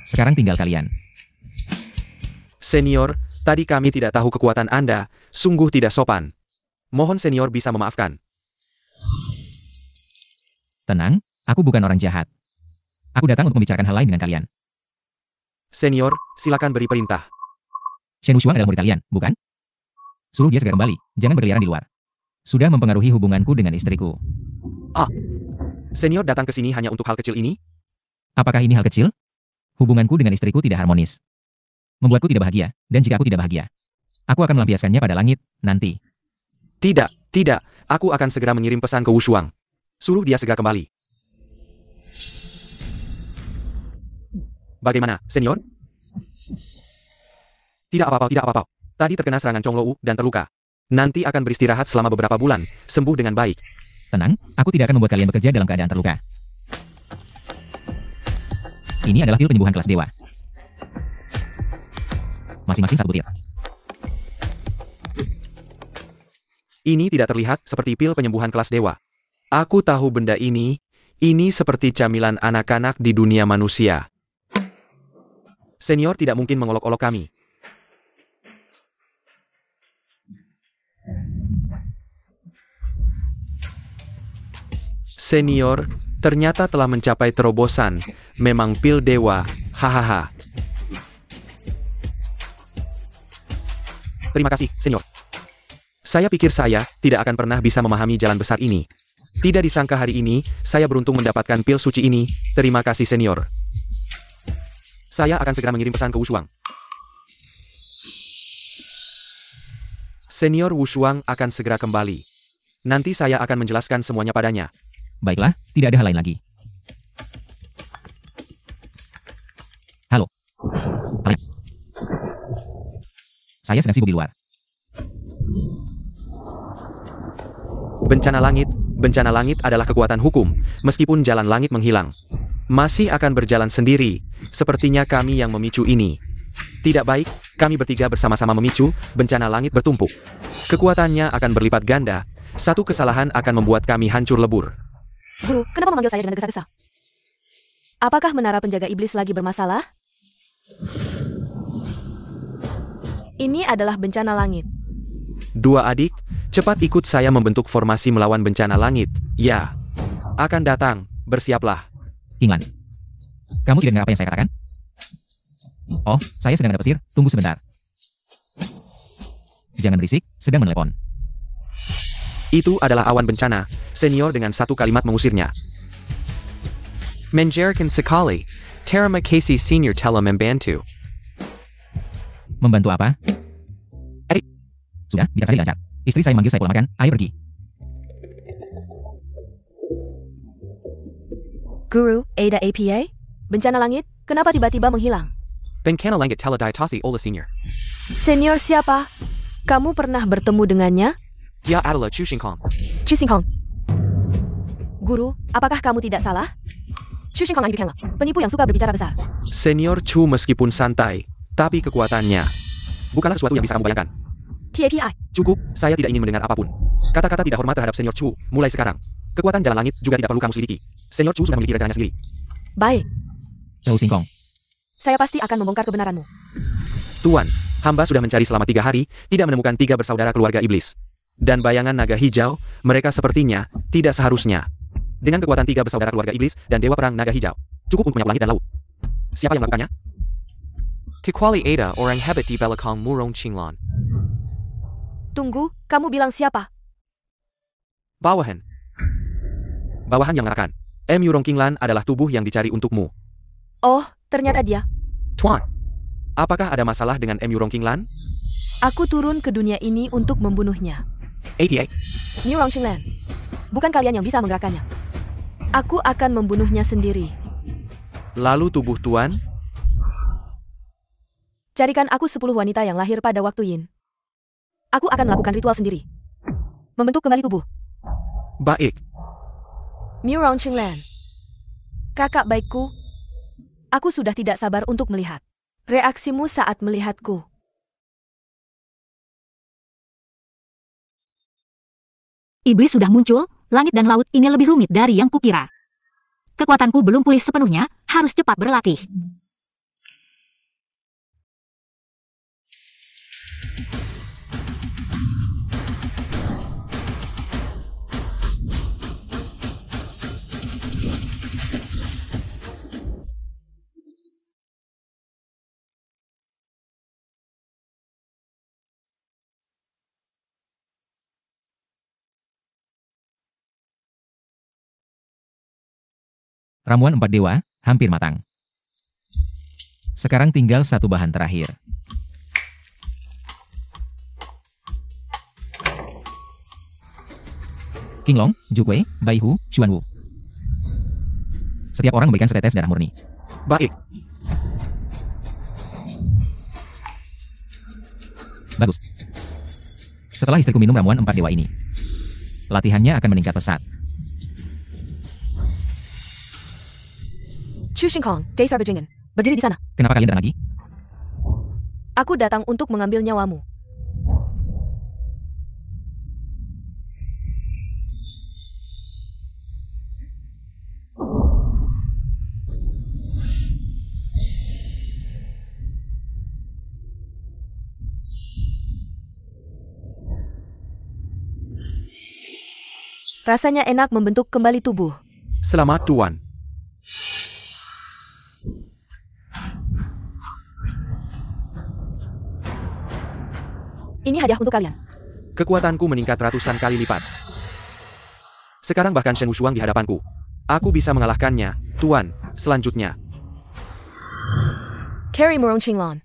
Sekarang tinggal kalian. Senior, tadi kami tidak tahu kekuatan Anda, sungguh tidak sopan. Mohon senior bisa memaafkan. Tenang, aku bukan orang jahat. Aku datang untuk membicarakan hal lain dengan kalian. Senior, silakan beri perintah. Shen Wushuang adalah murid kalian, bukan? Suruh dia segera kembali, jangan berkeliaran di luar. Sudah mempengaruhi hubunganku dengan istriku. Senior datang ke sini hanya untuk hal kecil ini? Apakah ini hal kecil? Hubunganku dengan istriku tidak harmonis. Membuatku tidak bahagia, dan jika aku tidak bahagia, aku akan melampiaskannya pada langit, nanti. Tidak. Aku akan segera mengirim pesan ke Wushuang. Suruh dia segera kembali. Bagaimana, senior? Tidak apa-apa. Tadi terkena serangan Chong Lou dan terluka. Nanti akan beristirahat selama beberapa bulan, sembuh dengan baik. Tenang, aku tidak akan membuat kalian bekerja dalam keadaan terluka. Ini adalah pil penyembuhan kelas dewa. Masing-masing 1 butir. Ini tidak terlihat seperti pil penyembuhan kelas dewa. Aku tahu benda ini seperti camilan anak-anak di dunia manusia. Senior tidak mungkin mengolok-olok kami. Senior, ternyata telah mencapai terobosan. Memang pil dewa, hahaha. Terima kasih, senior. Saya pikir saya tidak akan pernah bisa memahami jalan besar ini. Tidak disangka hari ini, saya beruntung mendapatkan pil suci ini. Terima kasih, senior. Saya akan segera mengirim pesan ke Wushuang. Senior Wushuang akan segera kembali. Nanti saya akan menjelaskan semuanya padanya. Baiklah, tidak ada hal lain lagi. Halo. Kalian. Saya sedang sibuk di luar. Bencana langit adalah kekuatan hukum, meskipun jalan langit menghilang. Masih akan berjalan sendiri, sepertinya kami yang memicu ini. Tidak baik, kami bertiga bersama-sama memicu, bencana langit bertumpuk. Kekuatannya akan berlipat ganda, satu kesalahan akan membuat kami hancur lebur. Guru, kenapa memanggil saya dengan gesa-gesa? Apakah menara penjaga iblis lagi bermasalah? Ini adalah bencana langit. Dua adik, cepat ikut saya membentuk formasi melawan bencana langit. Ya, akan datang, bersiaplah. Kinglan. Kamu tidak dengar apa yang saya katakan? Oh, saya sedang ada petir, tunggu sebentar. Jangan berisik, sedang menelepon. Itu adalah awan bencana, senior dengan satu kalimat mengusirnya. Menjarakan sekali, terima kasih senior telah membantu. Membantu apa? Sudah, biar saya lancar. Istri saya manggil saya pulang makan, ayo pergi. Guru, Ada APA? Bencana langit, kenapa tiba-tiba menghilang? Bencana langit telah diatasi oleh senior. Senior siapa? Kamu pernah bertemu dengannya? Dia adalah Chu Singkong. Chu Singkong. Guru, apakah kamu tidak salah? Chu Singkong adalah penipu yang suka berbicara besar. Senior Chu meskipun santai, tapi kekuatannya bukanlah sesuatu yang bisa kamu bayangkan. TAPI. Cukup, saya tidak ingin mendengar apapun. Kata-kata tidak hormat terhadap senior Chu, mulai sekarang. Kekuatan jalan langit juga tidak perlu kamu selidiki. Senior Chu sudah memiliki rekananya sendiri. Baik, Chu Singkong. saya pasti akan membongkar kebenaranmu. Tuan, hamba sudah mencari selama 3 hari, tidak menemukan 3 bersaudara keluarga iblis. Dan bayangan naga hijau, mereka sepertinya tidak seharusnya. Dengan kekuatan 3 bersaudara keluarga iblis dan dewa perang naga hijau, cukup untuk menyapu langit dan laut. Siapa yang melakukannya? Kecuali Ada orang hebat di belakang Murong Qinglan. Tunggu, kamu bilang siapa? Bawahan. Bawahan yang mengatakan, Murong Qinglan adalah tubuh yang dicari untukmu. Oh, ternyata dia. Tuan, apakah ada masalah dengan Murong Qinglan? Aku turun ke dunia ini untuk membunuhnya. APA. Murong Qinglan. Bukan kalian yang bisa menggerakkannya. Aku akan membunuhnya sendiri. Lalu tubuh Tuan? Carikan aku 10 wanita yang lahir pada waktu Yin. Aku akan melakukan ritual sendiri. Membentuk kembali tubuh. Baik. Murong Qinglan. Kakak baikku, aku sudah tidak sabar untuk melihat reaksimu saat melihatku. Iblis sudah muncul, langit dan laut ini lebih rumit dari yang kukira. Kekuatanku belum pulih sepenuhnya, harus cepat berlatih. Ramuan 4 dewa, hampir matang. Sekarang tinggal satu bahan terakhir. Qinglong, Zhuque, Baihu, Xuanwu. Setiap orang memberikan setetes darah murni. Baik. Bagus. Setelah istriku minum ramuan 4 dewa ini, latihannya akan meningkat pesat. Chu Xingkong, Daesar Bajingan, berdiri di sana. Kenapa kalian datang lagi? Aku datang untuk mengambil nyawamu. Rasanya enak membentuk kembali tubuh. Selamat, Tuan. Ini hadiah untuk kalian. Kekuatanku meningkat ratusan kali lipat. Sekarang bahkan Shen Wushuang di hadapanku. Aku bisa mengalahkannya, Tuan. Selanjutnya. Carry Murong Qinglong.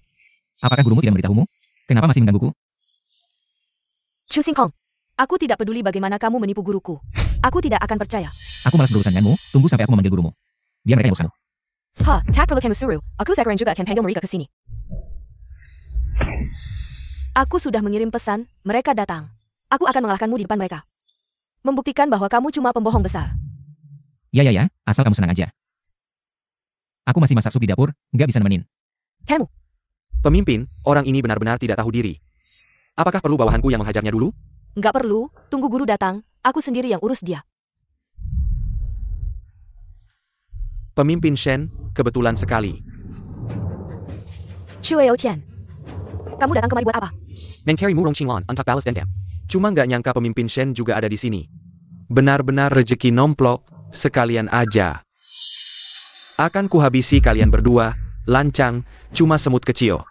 Apakah gurumu tidak memberitahumu? Kenapa masih menggangguku? Chu Xingkong, aku tidak peduli bagaimana kamu menipu guruku. Aku tidak akan percaya. Aku malas berurusan denganmu, tunggu sampai aku memanggil gurumu. Biar mereka yang urusan. Ha, tak perlu kamu suruh. Aku sekarang juga akan panggil mereka ke sini. Aku sudah mengirim pesan, mereka datang. Aku akan mengalahkanmu di depan mereka. Membuktikan bahwa kamu cuma pembohong besar. Ya, asal kamu senang aja. Aku masih masak sup di dapur, nggak bisa nemenin. Kamu, Pemimpin, orang ini benar-benar tidak tahu diri. Apakah perlu bawahanku yang menghajarnya dulu? nggak perlu, tunggu guru datang, aku sendiri yang urus dia. Pemimpin Shen, kebetulan sekali. Chu Tian, kamu datang kemari buat apa? Mengcarry Murong Qinglong untuk balas dendam. Cuma nggak nyangka pemimpin Shen juga ada di sini. Benar-benar rezeki nomplok, sekalian aja. Akan kuhabisi kalian berdua, lancang, cuma semut kecil.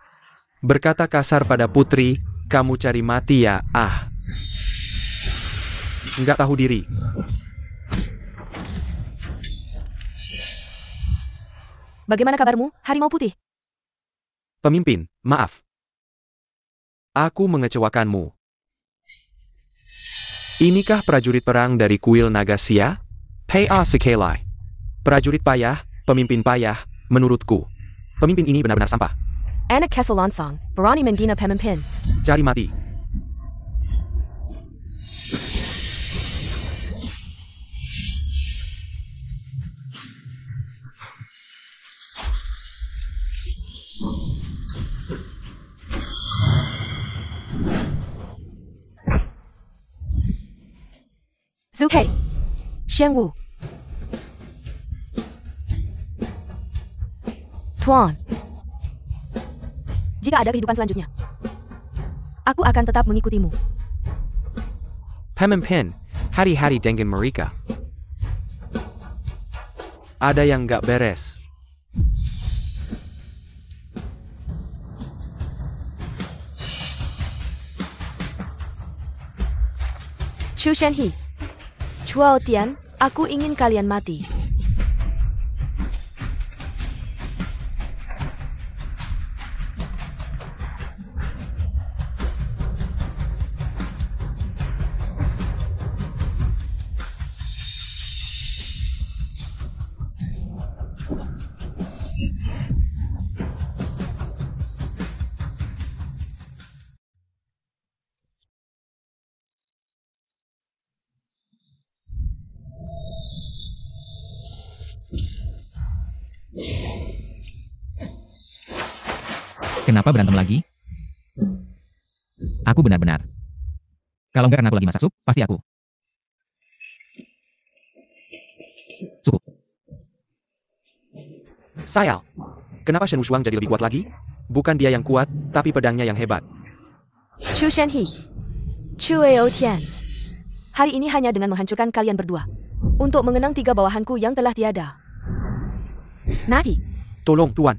Berkata kasar pada putri, kamu cari mati ya, ah. Nggak tahu diri. Bagaimana kabarmu, Harimau Putih? Pemimpin, maaf. Aku mengecewakanmu. Inikah prajurit perang dari kuil Nagasia? Pea Sekelai. Prajurit payah, pemimpin payah, menurutku. Pemimpin ini benar-benar sampah. Anak Keselansong, Barani Mendina Pemimpin. Cari mati. Zuke, Shenwu, Tuan. Jika ada kehidupan selanjutnya, aku akan tetap mengikutimu. Pemimpin, hari-hari dengan mereka. Ada yang nggak beres. Chu Shenhe, Chuo Tian, aku ingin kalian mati. Kenapa berantem lagi? Aku benar-benar. Kalau enggak karena aku lagi masak sup, pasti aku. Cukup. Sayal. Kenapa Shen Wushuang jadi lebih kuat lagi? Bukan dia yang kuat, tapi pedangnya yang hebat. Chu Shenhe. Chu Eotian. Hari ini hanya dengan menghancurkan kalian berdua. Untuk mengenang 3 bawahanku yang telah tiada. Nadi. Tolong, Tuan.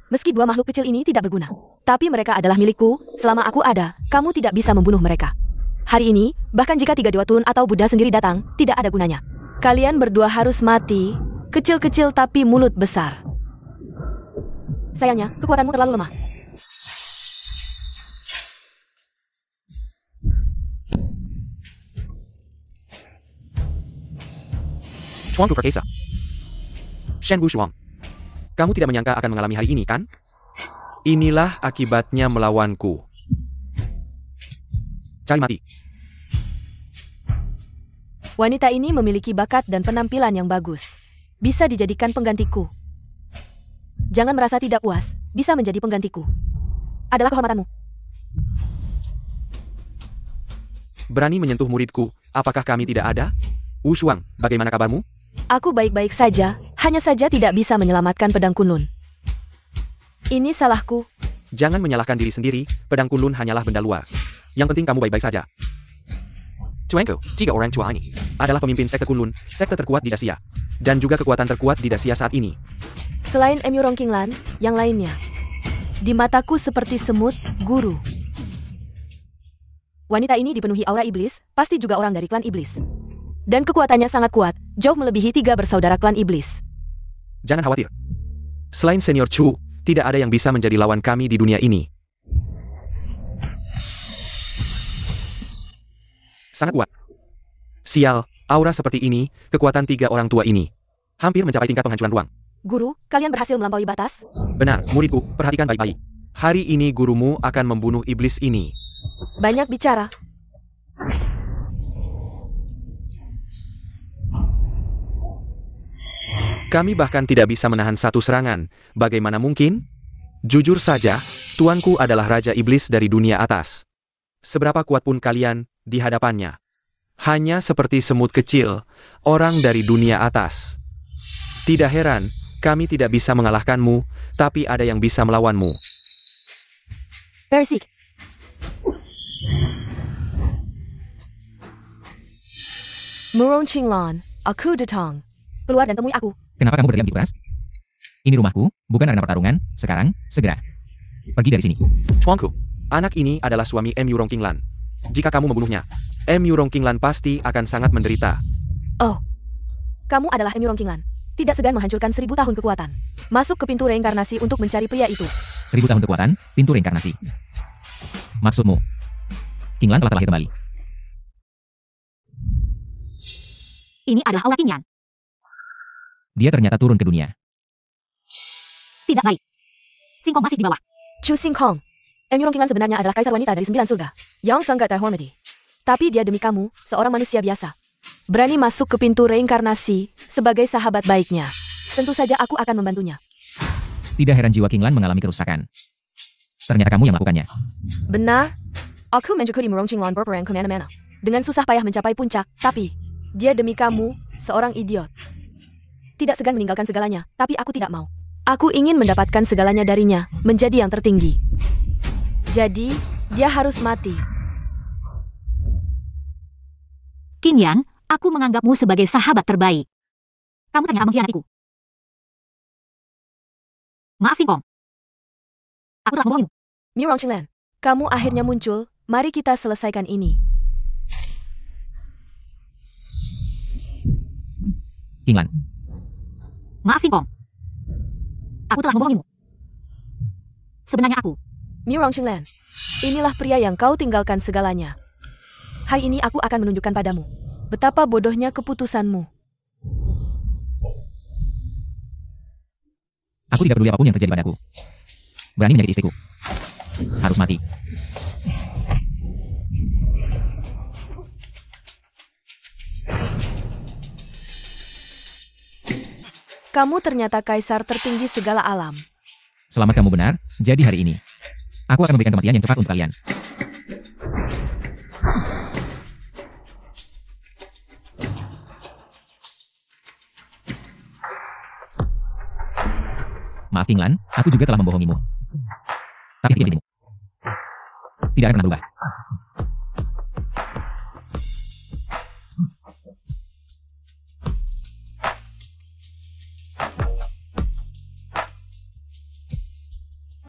Meski 2 makhluk kecil ini tidak berguna, tapi mereka adalah milikku. Selama aku ada, kamu tidak bisa membunuh mereka. Hari ini, bahkan jika 3 dewa turun atau Buddha sendiri datang, tidak ada gunanya. Kalian berdua harus mati, kecil-kecil tapi mulut besar. Sayangnya, kekuatanmu terlalu lemah. Chuangku perkasa. Shen Wushuang. Kamu tidak menyangka akan mengalami hari ini, kan? Inilah akibatnya melawanku. Cari mati. Wanita ini memiliki bakat dan penampilan yang bagus. Bisa dijadikan penggantiku. Jangan merasa tidak puas, bisa menjadi penggantiku. Adalah kehormatanmu. Berani menyentuh muridku, apakah kami tidak ada? Wushuang, bagaimana kabarmu? Aku baik-baik saja, hanya saja tidak bisa menyelamatkan pedang Kunlun. Ini salahku. Jangan menyalahkan diri sendiri, pedang Kunlun hanyalah benda luar. Yang penting kamu baik-baik saja. Chuangko, 3 orang Chua ini adalah pemimpin sekte Kunlun, sekte terkuat di Dacia. Dan juga kekuatan terkuat di Dacia saat ini. Selain Emu Rongqinglan, yang lainnya. Di mataku seperti semut, guru. Wanita ini dipenuhi aura iblis, pasti juga orang dari klan iblis. Dan kekuatannya sangat kuat, jauh melebihi 3 bersaudara klan iblis. Jangan khawatir. Selain Senior Chu, tidak ada yang bisa menjadi lawan kami di dunia ini. Sangat kuat. Sial, aura seperti ini, kekuatan 3 orang tua ini. Hampir mencapai tingkat penghancuran ruang. Guru, kalian berhasil melampaui batas? Benar, muridku, perhatikan baik-baik. Hari ini gurumu akan membunuh iblis ini. Banyak bicara. Kami bahkan tidak bisa menahan satu serangan. Bagaimana mungkin? Jujur saja, tuanku adalah Raja Iblis dari dunia atas. Seberapa kuat pun kalian di hadapannya. Hanya seperti semut kecil, orang dari dunia atas. Tidak heran, kami tidak bisa mengalahkanmu, tapi ada yang bisa melawanmu. Persik. Murong Qinglan, aku datang. Keluar dan temui aku. Kenapa kamu berdiam di keras? Ini rumahku, bukan arena pertarungan. Sekarang, segera. Pergi dari sini. Chuangku, anak ini adalah suami Emu Rongqinglan. Jika kamu membunuhnya, Emu Rongqinglan pasti akan sangat menderita. Oh, kamu adalah Emu Rongqinglan. Tidak segan menghancurkan 1000 tahun kekuatan. Masuk ke pintu reinkarnasi untuk mencari pria itu. 1000 tahun kekuatan, pintu reinkarnasi. Maksudmu? Qinglan telah terlahir kembali. Ini adalah aura Qingyan. Dia ternyata turun ke dunia. Tidak baik. Singkong masih di bawah. Chu Singkong. Emu Rongqinglan sebenarnya adalah kaisar wanita dari 9 surga. Yang sangat terhormati. Tapi dia demi kamu, seorang manusia biasa. Berani masuk ke pintu reinkarnasi sebagai sahabat baiknya. Tentu saja aku akan membantunya. Tidak heran jiwa Qinglan mengalami kerusakan. Ternyata kamu yang melakukannya. Benar. Aku menjadi Murong Qinglan berperang kemana-mana. Dengan susah payah mencapai puncak, tapi dia demi kamu, seorang idiot. Tidak segan meninggalkan segalanya, tapi aku tidak mau. Aku ingin mendapatkan segalanya darinya, menjadi yang tertinggi. Jadi, dia harus mati. Qingyan, aku menganggapmu sebagai sahabat terbaik. Kamu ternyata mengkhianatiku. Maaf Singkong. Aku telah membohongimu. Murong Qinglan, kamu akhirnya muncul, mari kita selesaikan ini. Qinglan. Maaf Singkong. Aku telah membohongimu. Sebenarnya aku. Murong Qinglan, inilah pria yang kau tinggalkan segalanya. Hari ini aku akan menunjukkan padamu betapa bodohnya keputusanmu. Aku tidak peduli apapun yang terjadi padaku. Berani menyakiti istriku. Harus mati. Kamu ternyata kaisar tertinggi segala alam. Selamat kamu benar, jadi hari ini. Aku akan memberikan kematian yang cepat untuk kalian. Maaf Kinglan, aku juga telah membohongimu. Tapi hati-hatimu. Tidak akan pernah berubah.